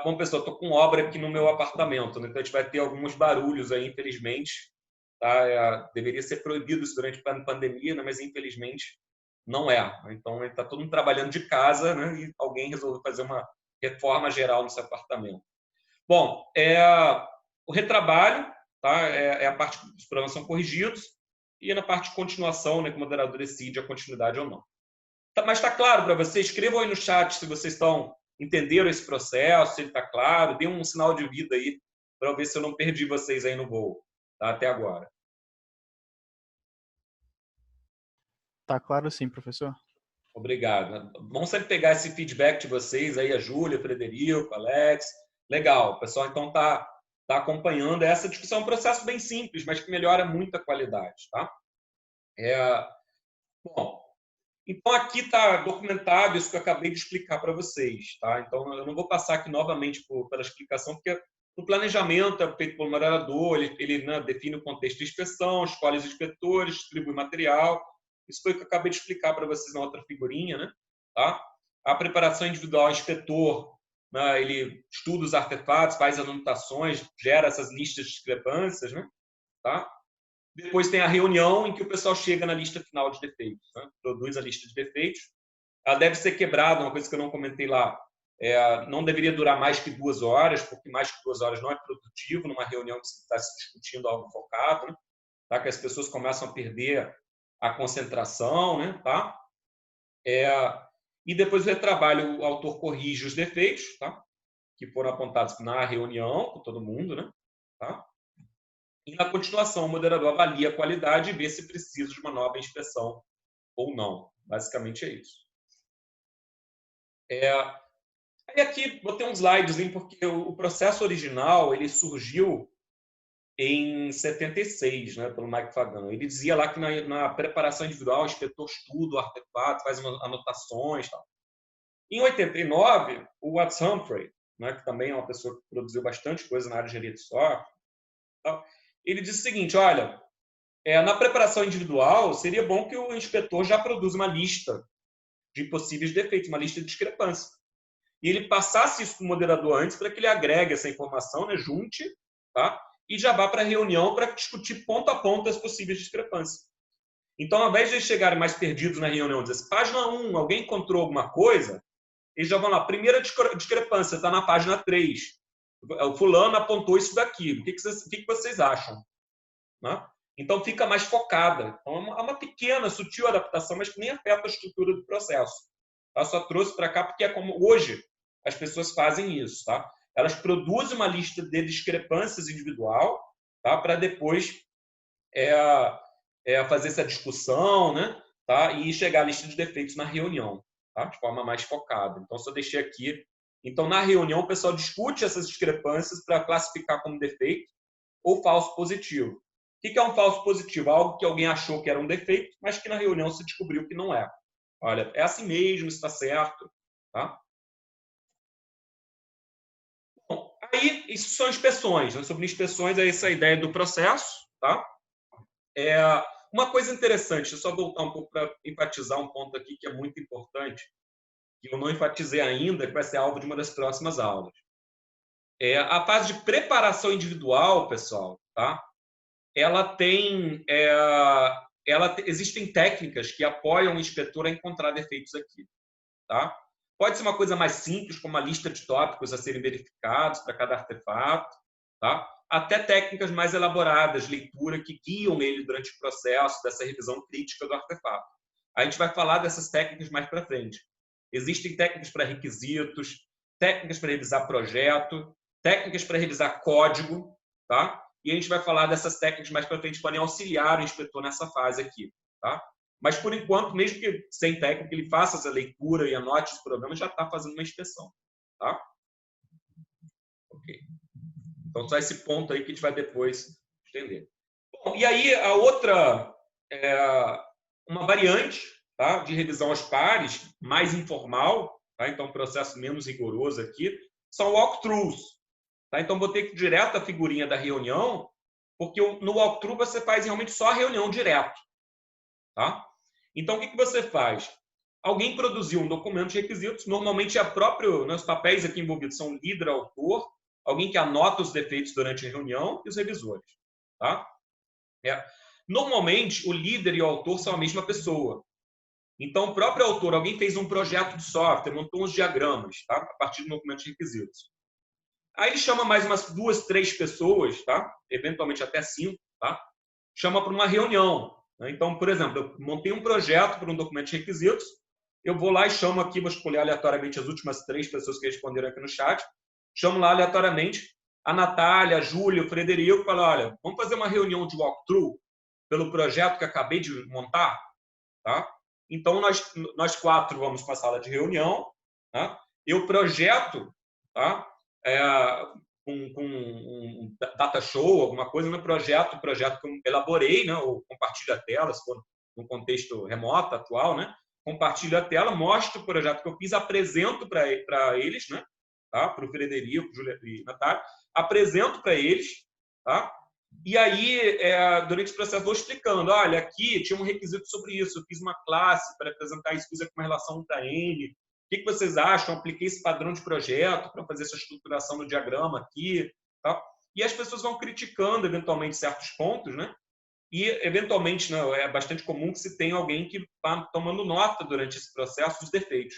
Bom, pessoal, estou com obra aqui no meu apartamento, né? Então a gente vai ter alguns barulhos aí, infelizmente. Tá? Deveria ser proibido isso durante a pandemia, né? Mas infelizmente não é. Então está todo mundo trabalhando de casa, né? E alguém resolveu fazer uma reforma geral nesse apartamento. Bom, o retrabalho, tá? É a parte que os problemas são corrigidos, e na parte de continuação, né, que o moderador decide a continuidade ou não. Mas está claro para vocês? Escrevam aí no chat se vocês entenderam esse processo, se ele está claro, dê um sinal de vida aí para eu ver se eu não perdi vocês aí no voo, tá? Até agora. Tá claro sim, professor. Obrigado. Vamos sempre pegar esse feedback de vocês aí, a Júlia, o Frederico, o Alex. Legal, o pessoal então está acompanhando. Essa discussão é um processo bem simples, mas que melhora muito a qualidade, tá? Bom, então aqui está documentado isso que eu acabei de explicar para vocês, tá? Então eu não vou passar aqui novamente pela explicação, porque o planejamento é feito pelo moderador, ele né, define o contexto de inspeção, escolhe os inspetores, distribui material. Isso foi o que eu acabei de explicar para vocês na outra figurinha, né? Tá? A preparação individual, o inspetor, né, ele estuda os artefatos, faz anotações, gera essas listas de discrepâncias, né? Tá? Depois tem a reunião em que o pessoal chega na lista final de defeitos, né? Produz a lista de defeitos. Ela deve ser quebrada, uma coisa que eu não comentei lá, não deveria durar mais que 2 horas, porque mais que 2 horas não é produtivo numa reunião que você está se discutindo algo focado, né? Tá? Que as pessoas começam a perder a concentração, né? Tá? E depois do retrabalho, o autor corrige os defeitos, tá? Que foram apontados na reunião com todo mundo, né? Tá? E na continuação, o moderador avalia a qualidade e vê se precisa de uma nova inspeção ou não. Basicamente é isso. E aqui botei um slidezinho, porque o processo original ele surgiu em 76, né, pelo Mike Fagan. Ele dizia lá que na preparação individual, o inspetor estuda o artefato, faz anotações. Tal. Em 89, o Watts Humphrey, né, que também é uma pessoa que produziu bastante coisa na área de engenharia de software, tal, ele disse o seguinte, olha, na preparação individual, seria bom que o inspetor já produza uma lista de possíveis defeitos, uma lista de discrepância. E ele passasse isso para o moderador antes para que ele agregue essa informação, né, junte, tá? E já vá para a reunião para discutir ponto a ponto as possíveis discrepâncias. Então, ao invés de eles chegarem mais perdidos na reunião, dizer assim, página 1, alguém encontrou alguma coisa, eles já vão lá, primeira discrepância está na página 3. O fulano apontou isso daqui. O que vocês acham? Né? Então, fica mais focada. Então, é uma pequena, sutil adaptação, mas que nem afeta a estrutura do processo. Tá? Só trouxe para cá porque é como hoje as pessoas fazem isso. Tá? Elas produzem uma lista de discrepâncias individual, tá? Para depois fazer essa discussão, né? Tá? E chegar à lista de defeitos na reunião, tá? De forma mais focada. Então, só deixei aqui. Então, na reunião, o pessoal discute essas discrepâncias para classificar como defeito ou falso positivo. O que é um falso positivo? Algo que alguém achou que era um defeito, mas que na reunião se descobriu que não é. Olha, é assim mesmo, está certo. Tá? Bom, aí, isso são inspeções. Né? Sobre inspeções, é essa ideia do processo. Tá? Uma coisa interessante, deixa eu só voltar um pouco para enfatizar um ponto aqui que é muito importante, que eu não enfatizei ainda, que vai ser alvo de uma das próximas aulas. A fase de preparação individual, pessoal, tá? Existem técnicas que apoiam o inspetor a encontrar defeitos aqui. Tá? Pode ser uma coisa mais simples, como uma lista de tópicos a serem verificados para cada artefato, tá? Até técnicas mais elaboradas, leitura, que guiam ele durante o processo dessa revisão crítica do artefato. A gente vai falar dessas técnicas mais para frente. Existem técnicas para requisitos, técnicas para revisar projeto, técnicas para revisar código, tá? E a gente vai falar dessas técnicas mais para frente que podem auxiliar o inspetor nessa fase aqui, tá? Mas, por enquanto, mesmo que sem técnica, ele faça essa leitura e anote os problemas, já está fazendo uma inspeção, tá? Ok. Então, só esse ponto aí que a gente vai depois entender. Bom, e aí, a outra, uma variante, tá, de revisão aos pares, mais informal, tá? Então, um processo menos rigoroso aqui, são walkthroughs. Tá? Então, vou ter que ir direto a figurinha da reunião, porque no walkthrough você faz realmente só a reunião direto. Tá? Então, o que você faz? Alguém produziu um documento de requisitos, normalmente os papéis aqui envolvidos são líder, autor, alguém que anota os defeitos durante a reunião e os revisores. Tá? Normalmente, o líder e o autor são a mesma pessoa. Então, o próprio autor, alguém fez um projeto de software, montou uns diagramas, tá? A partir do documento de requisitos. Aí ele chama mais umas 2, 3 pessoas, tá? Eventualmente até 5, tá? Chama para uma reunião. Né? Então, por exemplo, eu montei um projeto para um documento de requisitos, eu vou lá e chamo aqui, vou escolher aleatoriamente as últimas 3 pessoas que responderam aqui no chat, chamo lá aleatoriamente a Natália, a Júlia, o Frederico, e falo, olha, vamos fazer uma reunião de walkthrough pelo projeto que acabei de montar? Tá? Então, nós 4 vamos para a sala de reunião, tá? Eu projeto, tá? Com um data show, alguma coisa no projeto que eu elaborei, né? Ou compartilho a tela, se for num contexto remoto, atual, né? Compartilho a tela, mostro o projeto que eu fiz, apresento para eles, né? Tá? Para o Frederico, Júlia e Natália, apresento para eles, tá? E aí, durante o processo, vou explicando, olha, aqui tinha um requisito sobre isso, eu fiz uma classe para apresentar isso, fiz uma relação 1 para N, o que vocês acham? Eu apliquei esse padrão de projeto para fazer essa estruturação no diagrama aqui. Tá? E as pessoas vão criticando, eventualmente, certos pontos, né? E, eventualmente, não, é bastante comum que se tenha alguém que vá tomando nota durante esse processo dos defeitos.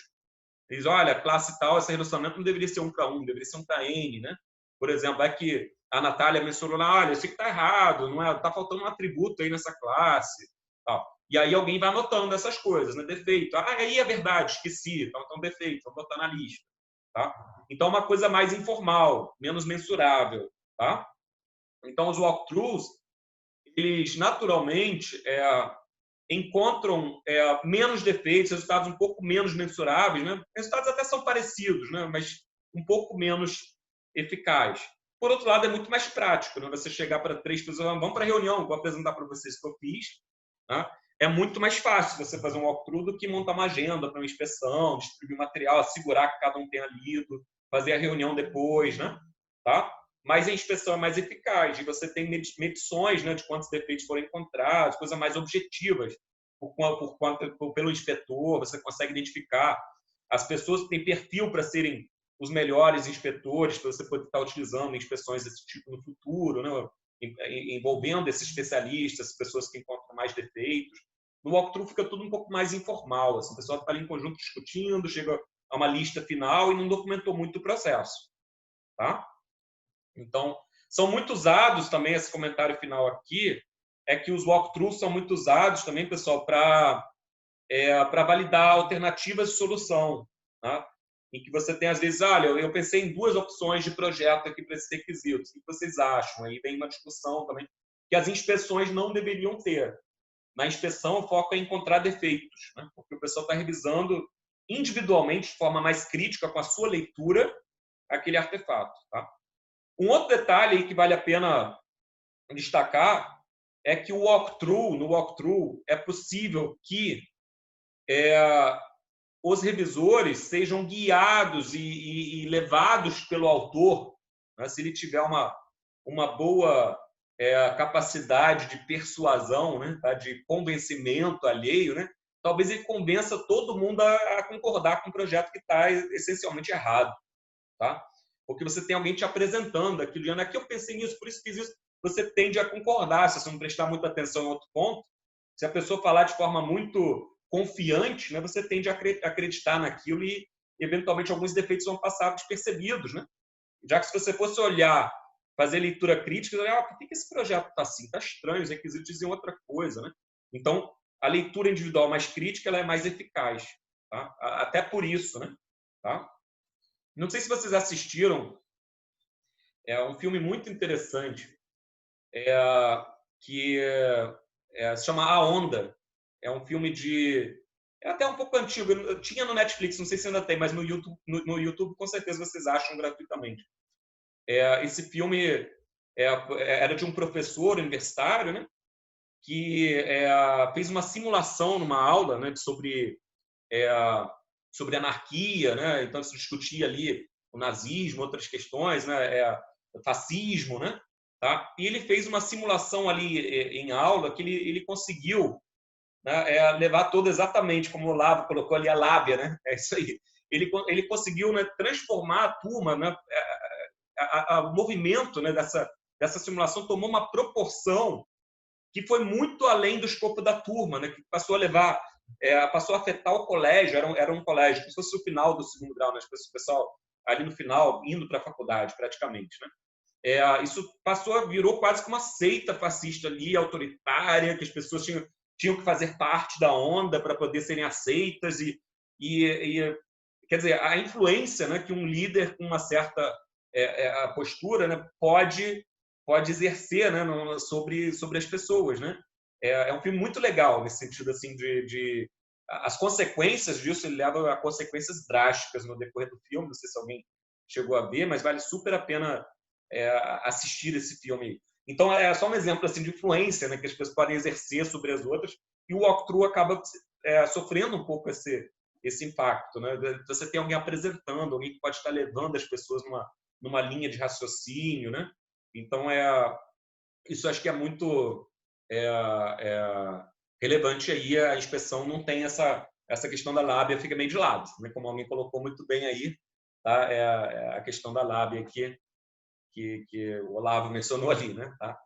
Diz, olha, a classe tal, esse relacionamento não deveria ser 1 para 1, deveria ser 1 para N, né? Por exemplo, aqui a Natália mencionou lá, olha, isso aqui está errado, não é? Está faltando um atributo aí nessa classe. Tal. E aí alguém vai anotando essas coisas, né? Defeito. Ah, aí é verdade, esqueci. Então defeito, vou botar na lista. Tá? Então, uma coisa mais informal, menos mensurável. Tá? Então, os walkthroughs, eles naturalmente encontram menos defeitos, resultados um pouco menos mensuráveis. Né? Resultados até são parecidos, né? Mas um pouco menos eficaz. Por outro lado, é muito mais prático. Né? Você chegar para 3 pessoas, vamos para a reunião, vou apresentar para vocês o que eu fiz. Tá? É muito mais fácil você fazer um walkthrough do que montar uma agenda para uma inspeção, distribuir material, assegurar que cada um tenha lido, fazer a reunião depois, né? Tá? Mas a inspeção é mais eficaz e você tem medições, né, de quantos defeitos foram encontrados, coisas mais objetivas pelo inspetor, você consegue identificar as pessoas que têm perfil para serem os melhores inspetores, para você poder estar utilizando em inspeções desse tipo no futuro, né? Envolvendo esses especialistas, pessoas que encontram mais defeitos. No walkthrough fica tudo um pouco mais informal. Assim, o pessoal está ali em conjunto discutindo, chega a uma lista final e não documentou muito o processo. Tá? Então, são muito usados também, esse comentário final aqui, é que os walkthroughs são muito usados também, pessoal, para validar alternativas de solução. Tá? Em que você tem, às vezes, olha, eu pensei em 2 opções de projeto aqui para esses requisitos. O que vocês acham? Aí vem uma discussão também, que as inspeções não deveriam ter. Na inspeção, o foco é encontrar defeitos, né? Porque o pessoal está revisando individualmente, de forma mais crítica, com a sua leitura, aquele artefato. Tá? Um outro detalhe aí que vale a pena destacar é que no walkthrough, é possível que os revisores sejam guiados e levados pelo autor, né? Se ele tiver uma boa capacidade de persuasão, né? Tá? De convencimento alheio, né? Talvez ele convença todo mundo a concordar com um projeto que está essencialmente errado. Tá? Porque você tem alguém te apresentando aquilo, dizendo, aqui eu pensei nisso, por isso fiz isso. Você tende a concordar, se você não prestar muita atenção em outro ponto. Se a pessoa falar de forma muito confiante, né, você tende a acreditar naquilo e, eventualmente, alguns defeitos vão passar despercebidos. Né? Já que se você fosse olhar, fazer leitura crítica, olhar, por que esse projeto está assim? Está estranho, os requisitos dizem outra coisa. Né? Então, a leitura individual mais crítica ela é mais eficaz. Tá? Até por isso. Né? Tá? Não sei se vocês assistiram, é um filme muito interessante, que se chama A Onda. É um filme é até um pouco antigo, tinha no Netflix, não sei se ainda tem, mas no YouTube com certeza vocês acham gratuitamente. Esse filme era de um professor universitário, né, que fez uma simulação numa aula, né, sobre anarquia, né? Então se discutia ali o nazismo, outras questões, né? O fascismo, né? Tá? E ele fez uma simulação ali em aula que ele conseguiu, né, levar todo exatamente como o Olavo colocou ali a lábia, né? É isso aí. Ele conseguiu, né, transformar a turma, né? O movimento, né, dessa simulação tomou uma proporção que foi muito além do escopo da turma, né? Que passou a levar passou a afetar o colégio, era um colégio, como se fosse o final do 2º grau, né? O pessoal ali no final, indo para a faculdade, praticamente. Né? Isso virou quase que uma seita fascista ali, autoritária, que as pessoas tinham que fazer parte da onda para poder serem aceitas quer dizer, a influência, né, que um líder com uma certa postura, né, pode exercer, né, sobre as pessoas, né? É um filme muito legal nesse sentido assim as consequências disso, ele leva a consequências drásticas no decorrer do filme. Não sei se alguém chegou a ver, mas vale super a pena assistir esse filme. Então é só um exemplo assim de influência, né, que as pessoas podem exercer sobre as outras, e o walkthrough acaba sofrendo um pouco esse impacto, né? Você tem alguém apresentando, alguém que pode estar levando as pessoas numa linha de raciocínio, né? Então isso acho que é muito relevante aí. A inspeção não tem essa questão da lábia, fica meio de lado, né? Como alguém colocou muito bem aí, tá? A questão da lábia que o Olavo mencionou ali, né? Tá?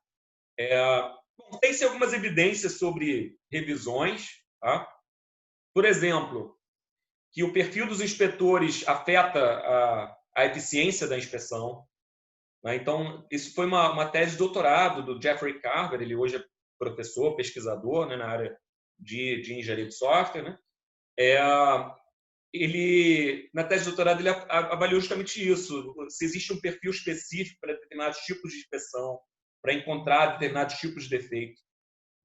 Bom, tem-se algumas evidências sobre revisões, tá? Por exemplo, que o perfil dos inspetores afeta a eficiência da inspeção. Né? Então, isso foi uma tese de doutorado do Jeffrey Carver, ele hoje é professor, pesquisador, né, na área de engenharia de software, né? Ele, na tese de doutorado, ele avaliou justamente isso, se existe um perfil específico para determinados tipos de inspeção, para encontrar determinados tipos de defeito,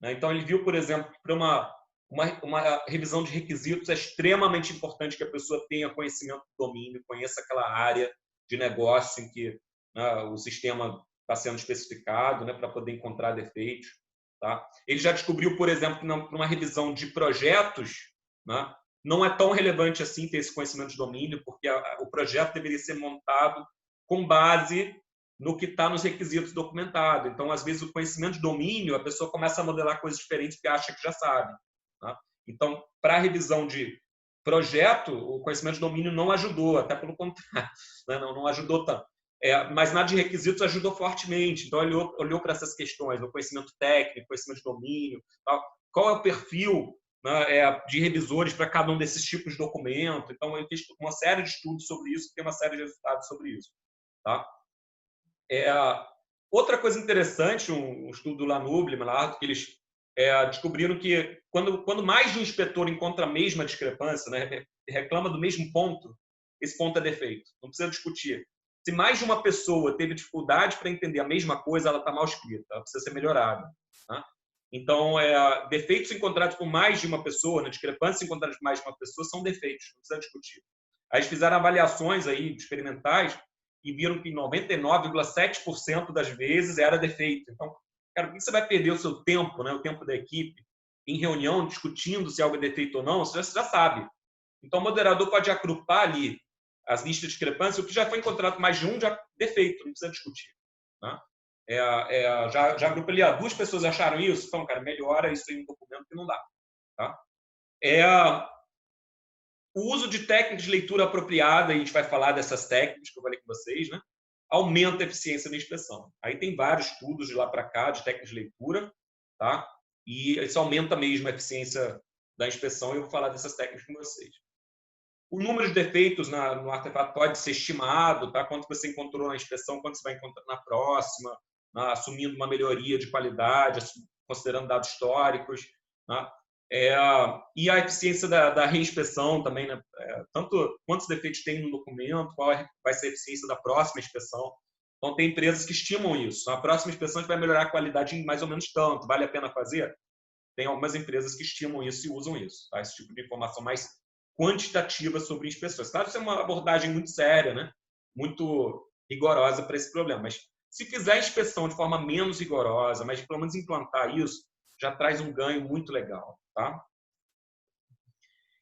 né? Então, ele viu, por exemplo, que para uma revisão de requisitos é extremamente importante que a pessoa tenha conhecimento do domínio, conheça aquela área de negócio em que, né, o sistema está sendo especificado, né, para poder encontrar defeitos. Tá? Ele já descobriu, por exemplo, que numa revisão de projetos, né, não é tão relevante assim ter esse conhecimento de domínio, porque o projeto deveria ser montado com base no que está nos requisitos documentados. Então, às vezes, o conhecimento de domínio, a pessoa começa a modelar coisas diferentes porque acha que já sabe. Tá? Então, para a revisão de projeto, o conhecimento de domínio não ajudou, até pelo contrário, né? não ajudou tanto. Mas na de requisitos ajudou fortemente. Então, olhou para essas questões, o conhecimento técnico, conhecimento de domínio, tal. Qual é o perfil, né, de revisores para cada um desses tipos de documento. Então, ele fez uma série de estudos sobre isso, tem uma série de resultados sobre isso. Tá? Outra coisa interessante, um estudo do Lanuble, que eles descobriram que quando mais de um inspetor encontra a mesma discrepância, né, reclama do mesmo ponto, esse ponto é defeito. Não precisa discutir. Se mais de uma pessoa teve dificuldade para entender a mesma coisa, ela está mal escrita, ela precisa ser melhorada. Tá? Então, defeitos encontrados por mais de uma pessoa, né, discrepâncias encontradas por mais de uma pessoa, são defeitos, não precisa discutir. Aí eles fizeram avaliações aí, experimentais e viram que 99,7% das vezes era defeito. Então, cara, por que você vai perder o seu tempo, né, o tempo da equipe, em reunião, discutindo se algo é defeito ou não? Você já sabe. Então, o moderador pode agrupar ali as listas de discrepância, o que já foi encontrado mais de um já defeito, não precisa discutir. Né? Já agrupa ali, duas pessoas acharam isso, então, cara, melhora isso em um documento que não dá. Tá? O uso de técnicas de leitura apropriada, e a gente vai falar dessas técnicas que eu falei com vocês, né? Aumenta a eficiência da inspeção. Aí tem vários estudos de lá para cá de técnicas de leitura, tá? E isso aumenta mesmo a eficiência da inspeção, e eu vou falar dessas técnicas com vocês. O número de defeitos no artefato pode ser estimado, tá? Quanto você encontrou na inspeção, quanto você vai encontrar na próxima, assumindo uma melhoria de qualidade, considerando dados históricos. Tá? E a eficiência da reinspeção também, né? Tanto quantos defeitos tem no documento, qual vai ser a eficiência da próxima inspeção. Então, tem empresas que estimam isso. A próxima inspeção a gente vai melhorar a qualidade em mais ou menos tanto. Vale a pena fazer? Tem algumas empresas que estimam isso e usam isso. Tá? Esse tipo de informação mais quantitativa sobre inspeções. Claro que isso é uma abordagem muito séria, né? Muito rigorosa para esse problema. Mas se fizer a inspeção de forma menos rigorosa, mas pelo menos implantar isso, já traz um ganho muito legal. Tá?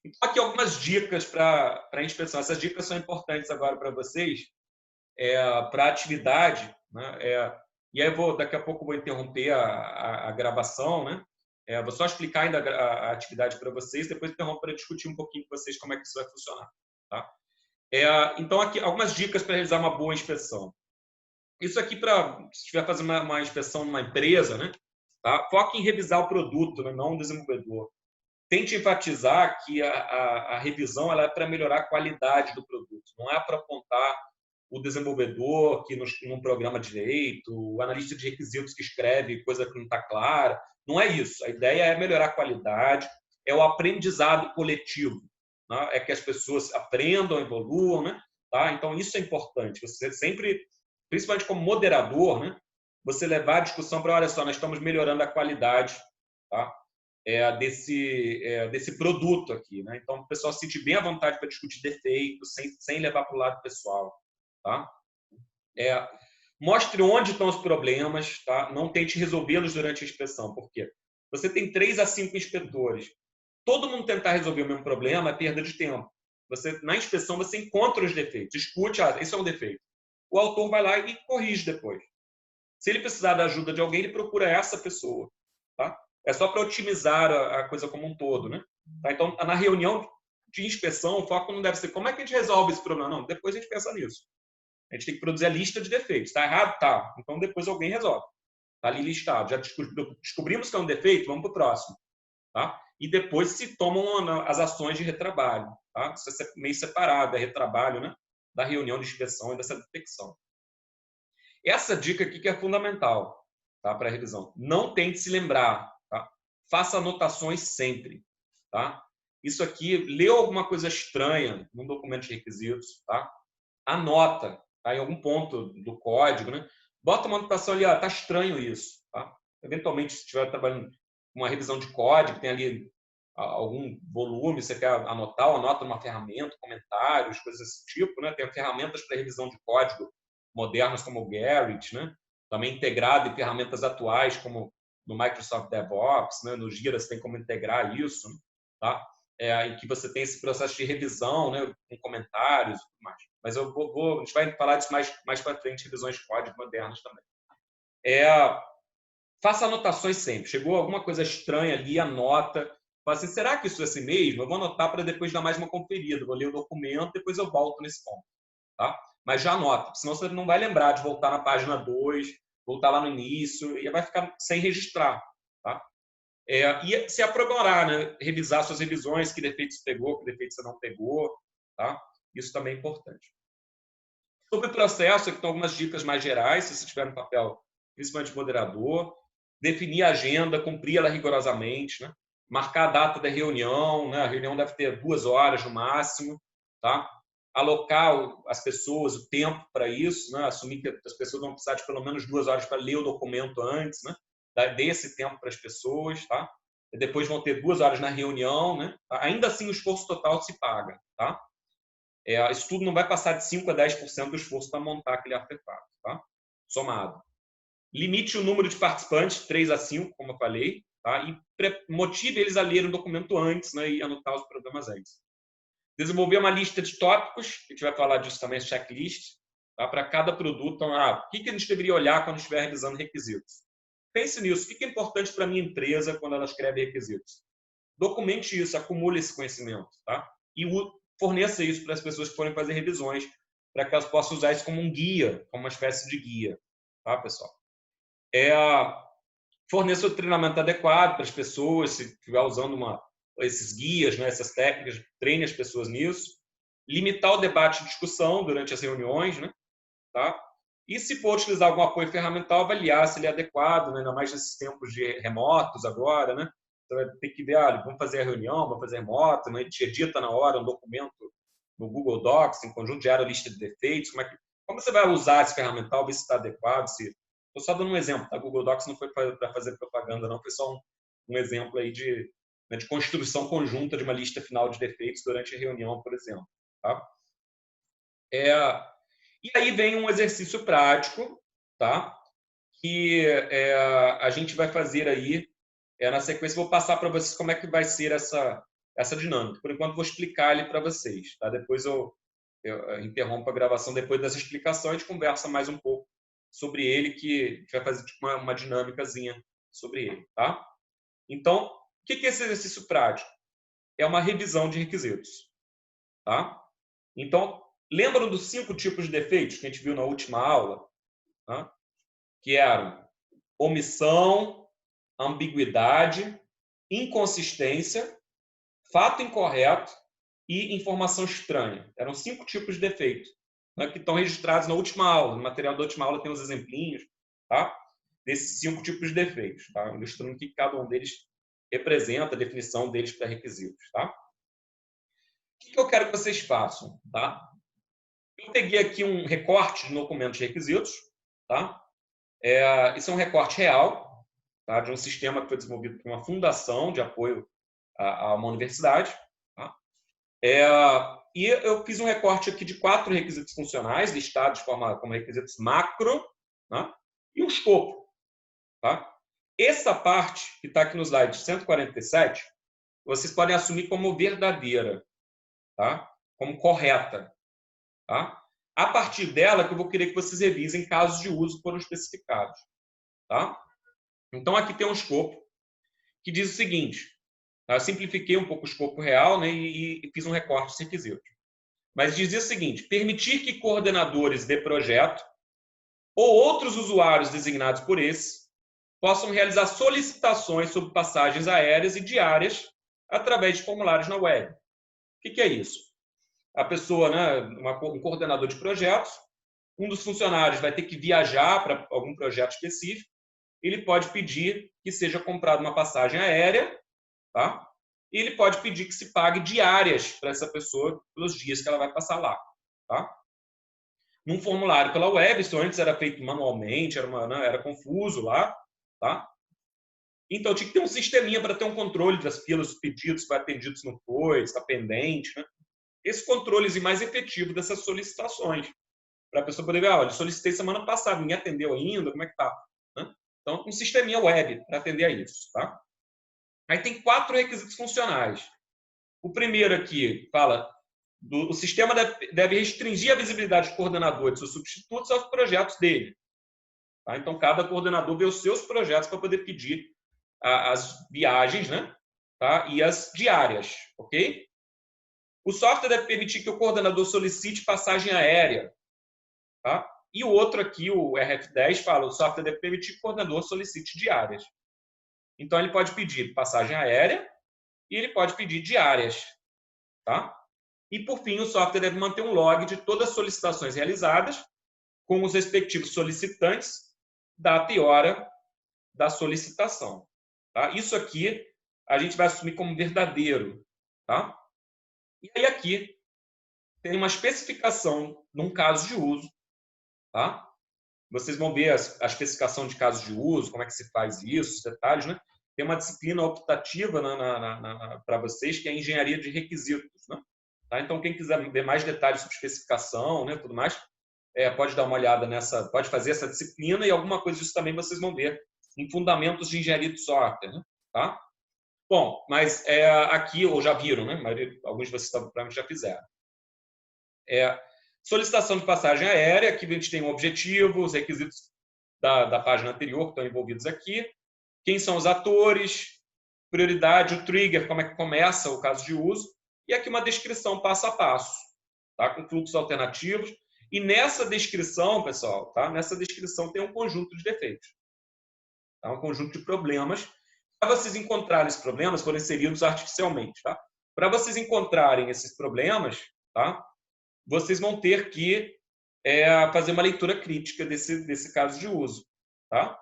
Então, aqui algumas dicas para a inspeção. Essas dicas são importantes agora para vocês, para a atividade. Né? E aí daqui a pouco eu vou interromper a gravação, né? Vou só explicar ainda a atividade para vocês, depois interrompo para discutir um pouquinho com vocês como é que isso vai funcionar. Tá? Então, aqui algumas dicas para realizar uma boa inspeção. Isso aqui, se estiver fazendo uma inspeção numa empresa, né? Tá? Foque em revisar o produto, né? Não o desenvolvedor. Tente enfatizar que a revisão ela é para melhorar a qualidade do produto, não é para apontar o desenvolvedor que num programa direito, o analista de requisitos que escreve coisa que não está clara. Não é isso. A ideia é melhorar a qualidade, é o aprendizado coletivo. Né? É que as pessoas aprendam, evoluam. Né? Tá? Então, isso é importante. Você sempre, principalmente como moderador, né? Você levar a discussão para, olha só, nós estamos melhorando a qualidade, tá? Desse produto aqui. Né? Então, o pessoal se sente bem à vontade para discutir defeitos, sem levar para o lado pessoal. Tá? Mostre onde estão os problemas, tá? Não tente resolvê-los durante a inspeção. Por quê? Você tem 3 a 5 inspetores. Todo mundo tentar resolver o mesmo problema é perda de tempo. Na inspeção, você encontra os defeitos. Discute, esse é um defeito. O autor vai lá e corrige depois. Se ele precisar da ajuda de alguém, ele procura essa pessoa. Tá? É só para otimizar a coisa como um todo. Né? Tá? Então, na reunião de inspeção, o foco não deve ser como é que a gente resolve esse problema. Não, depois a gente pensa nisso. A gente tem que produzir a lista de defeitos. Está errado? Tá. Então, depois alguém resolve. Está ali listado. Já descobrimos que é um defeito? Vamos para o próximo. Tá? E depois se tomam as ações de retrabalho. Tá? Isso é meio separado, é retrabalho, né? Da reunião de inspeção e dessa detecção. Essa dica aqui que é fundamental, tá? Para a revisão. Não tente se lembrar. Tá? faça anotações sempre, tá? Isso aqui, leu alguma coisa estranha num documento de requisitos, tá? Anota, tá? Em algum ponto do código, né? Bota uma anotação ali, tá estranho isso, tá? Eventualmente, se estiver trabalhando com uma revisão de código, tem ali algum volume, você quer anotar, ou anota numa ferramenta, comentários, coisas desse tipo, né? Tem ferramentas para revisão de código modernas como o Gerrit, né? Também integrado em ferramentas atuais como no Microsoft DevOps, né? No Jira você tem como integrar isso, tá? Em que você tem esse processo de revisão, né? Com comentários e tudo mais. Mas a gente vai falar disso mais para frente, revisões de código modernas também. Faça anotações sempre. Chegou alguma coisa estranha ali, anota. Fala assim, será que isso é assim mesmo? Eu vou anotar para depois dar mais uma conferida. Vou ler o documento, depois eu volto nesse ponto. Tá? Mas já anota, senão você não vai lembrar de voltar na página 2, voltar lá no início, e vai ficar sem registrar. Tá? E se aprimorar, né? Revisar suas revisões, que defeitos pegou, que defeitos você não pegou. Tá? Isso também é importante. Sobre o processo, aqui estão algumas dicas mais gerais, se você tiver no papel, principalmente moderador. Definir a agenda, cumprir ela rigorosamente, né? Marcar a data da reunião, né? A reunião deve ter 2 horas no máximo, tá? Alocar as pessoas, o tempo para isso, né? Assumir que as pessoas vão precisar de pelo menos 2 horas para ler o documento antes, né? Dê esse tempo para as pessoas, tá? E depois vão ter 2 horas na reunião, né? Ainda assim, o esforço total se paga, tá? Isso tudo não vai passar de 5 a 10% do esforço para montar aquele artefato, tá? Somado. Limite o número de participantes, 3 a 5, como eu falei, tá? E motive eles a lerem o documento antes, né? E anotar os problemas antes. Desenvolver uma lista de tópicos, a gente vai falar disso também, checklist, tá? Para cada produto. Então, o que a gente deveria olhar quando estiver revisando requisitos? Pense nisso. O que é importante para a minha empresa quando ela escreve requisitos? Documente isso, acumule esse conhecimento, tá? E forneça isso para as pessoas que forem fazer revisões, para que elas possam usar isso como um guia, como uma espécie de guia, tá, pessoal? Forneça o treinamento adequado para as pessoas, se estiver usando esses guias, né, essas técnicas, treine as pessoas nisso. Limitar o debate e discussão durante as reuniões, né, tá? E se for utilizar algum apoio ferramental, avaliar se ele é adequado, né, ainda mais nesses tempos de remotos agora, né? Você vai ter que ver, vamos fazer a reunião, vamos fazer remoto, né? A gente edita na hora um documento no Google Docs, em conjunto, gera a lista de defeitos, como você vai usar esse ferramental, ver se está adequado, se... Estou só dando um exemplo, tá? Google Docs não foi para fazer propaganda, não, foi só um exemplo aí de construção conjunta de uma lista final de defeitos durante a reunião, por exemplo. Tá? E aí vem um exercício prático, tá? Que a gente vai fazer aí, na sequência, vou passar para vocês como é que vai ser essa dinâmica. Por enquanto, vou explicar ele para vocês. Tá? Depois eu interrompo a gravação, depois dessa explicação, a gente conversa mais um pouco sobre ele, que a gente vai fazer tipo, uma dinâmicazinha sobre ele. Tá? Então, o que é esse exercício prático? É uma revisão de requisitos. Tá? Então, lembram dos 5 tipos de defeitos que a gente viu na última aula? Tá? Que eram omissão, ambiguidade, inconsistência, fato incorreto e informação estranha. Eram 5 tipos de defeito, né, que estão registrados na última aula. No material da última aula tem os exemplinhos, tá? Desses 5 tipos de defeitos, tá? Ilustrando o que cada um deles representa, a definição deles para requisitos, tá? O que eu quero que vocês façam, tá? Eu peguei aqui um recorte de documentos de requisitos, tá? Isso é um recorte real, tá? De um sistema que foi desenvolvido por uma fundação de apoio a uma universidade. Tá? E eu fiz um recorte aqui de 4 requisitos funcionais, listados como requisitos macro, tá? E o escopo. Tá? Essa parte, que está aqui no slide 147, vocês podem assumir como verdadeira, tá? Como correta. Tá? A partir dela, que eu vou querer que vocês revisem casos de uso que foram especificados. Tá? Então, aqui tem um escopo que diz o seguinte, tá? Eu simplifiquei um pouco o escopo real, né, e fiz um recorte dos requisitos. Mas dizia o seguinte, permitir que coordenadores de projeto ou outros usuários designados por esse possam realizar solicitações sobre passagens aéreas e diárias através de formulários na web. O que é isso? A pessoa, né, um coordenador de projetos, um dos funcionários vai ter que viajar para algum projeto específico ele pode pedir que seja comprada uma passagem aérea, tá? E ele pode pedir que se pague diárias para essa pessoa pelos dias que ela vai passar lá, tá? Num formulário pela web, isso antes era feito manualmente, era confuso lá, tá? Então tinha que ter um sisteminha para ter um controle das filas, dos pedidos, se foi atendido, se não foi, se está pendente, né? Esse controle mais efetivo dessas solicitações, para a pessoa poder ver, olha, solicitei semana passada, ninguém atendeu ainda, como é que tá? Né? Então, um sisteminha web para atender a isso, tá? Aí tem 4 requisitos funcionais. O primeiro aqui fala, o sistema deve restringir a visibilidade do coordenador e de seus substitutos aos projetos dele. Tá? Então, cada coordenador vê os seus projetos para poder pedir as viagens, né? Tá? E as diárias, ok? O software deve permitir que o coordenador solicite passagem aérea. Tá? E o outro aqui, o RF10, fala, o software deve permitir que o coordenador solicite diárias. Então, ele pode pedir passagem aérea e ele pode pedir diárias. Tá? E, por fim, o software deve manter um log de todas as solicitações realizadas com os respectivos solicitantes, data e hora da solicitação. Tá? Isso aqui a gente vai assumir como verdadeiro. Tá? E aí aqui tem uma especificação num caso de uso. Tá? Vocês vão ver a especificação de casos de uso, como é que se faz isso, os detalhes. Né? Tem uma disciplina optativa para vocês, que é a engenharia de requisitos. Né? Tá? Então, quem quiser ver mais detalhes sobre especificação, né, tudo mais, pode dar uma olhada nessa, pode fazer essa disciplina e alguma coisa disso também vocês vão ver em fundamentos de engenharia de software. Né? Tá? Bom, mas aqui, ou já viram, né? Alguns de vocês provavelmente já fizeram. Solicitação de passagem aérea, aqui a gente tem um objetivo, os requisitos da página anterior que estão envolvidos aqui, quem são os atores, prioridade, o trigger, como é que começa o caso de uso, e aqui uma descrição passo a passo, tá? Com fluxos alternativos. E nessa descrição, pessoal, tá? Nessa descrição tem um conjunto de defeitos, tá? Um conjunto de problemas. Para vocês encontrarem esses problemas, foram inseridos artificialmente. Tá? Para vocês encontrarem esses problemas, tá? Vocês vão ter que fazer uma leitura crítica desse caso de uso. Tá?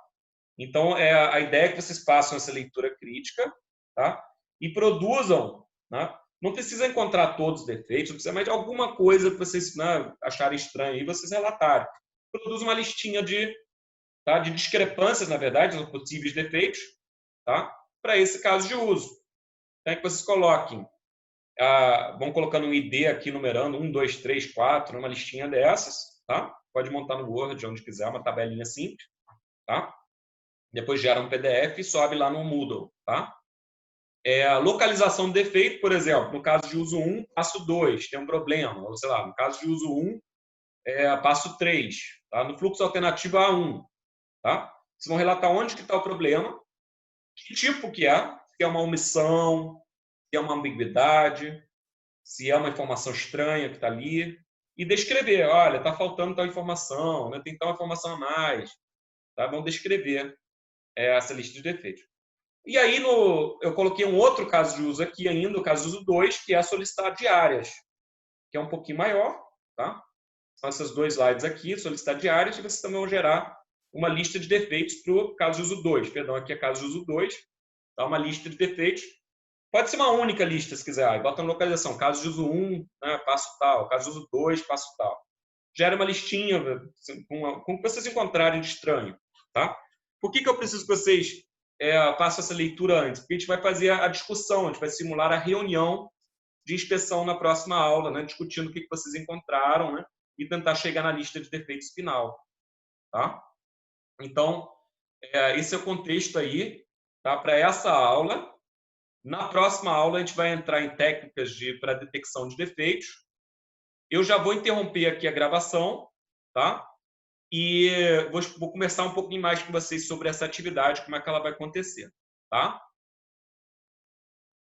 Então, a ideia é que vocês façam essa leitura crítica, tá? E produzam. Né? Não precisa encontrar todos os defeitos, não precisa mais de alguma coisa que vocês, né, acharem estranho e vocês relatarem. Produz uma listinha de discrepâncias, na verdade, dos possíveis defeitos, tá? Para esse caso de uso. Então, que vocês coloquem, vão colocando um ID aqui, numerando 1, 2, 3, 4, uma listinha dessas. Tá? Pode montar no Word, onde quiser, uma tabelinha simples. Tá? Depois gera um PDF e sobe lá no Moodle. Tá? A localização do defeito, por exemplo, no caso de uso 1, passo 2, tem um problema. Ou, sei lá, no caso de uso 1, passo 3. Tá? No fluxo alternativo A1. Tá? Vocês vão relatar onde que está o problema, que tipo que é, se é uma omissão, se é uma ambiguidade, se é uma informação estranha que está ali, e descrever, olha, está faltando tal informação, né? Tem tal informação a mais. Tá? Vão descrever essa lista de defeitos. E aí, eu coloquei um outro caso de uso aqui ainda, o caso de uso 2, que é solicitar diárias, que é um pouquinho maior. Tá? São essas 2 slides aqui, solicitar diárias, e vocês também vão gerar uma lista de defeitos para o caso de uso 2. Perdão, aqui é caso de uso 2. Tá? Uma lista de defeitos. Pode ser uma única lista, se quiser. Bota na localização. Caso de uso 1, né, passo tal. Caso de uso 2, passo tal. Gera uma listinha com o que vocês encontrarem de estranho. Tá? Por que eu preciso que vocês façam essa leitura antes? Porque a gente vai fazer a discussão, a gente vai simular a reunião de inspeção na próxima aula, né, discutindo o que vocês encontraram, né, e tentar chegar na lista de defeitos final. Tá? Então, esse é o contexto aí, tá, para essa aula. Na próxima aula, a gente vai entrar em técnicas para detecção de defeitos. Eu já vou interromper aqui a gravação, tá? E vou conversar um pouquinho mais com vocês sobre essa atividade, como é que ela vai acontecer, tá?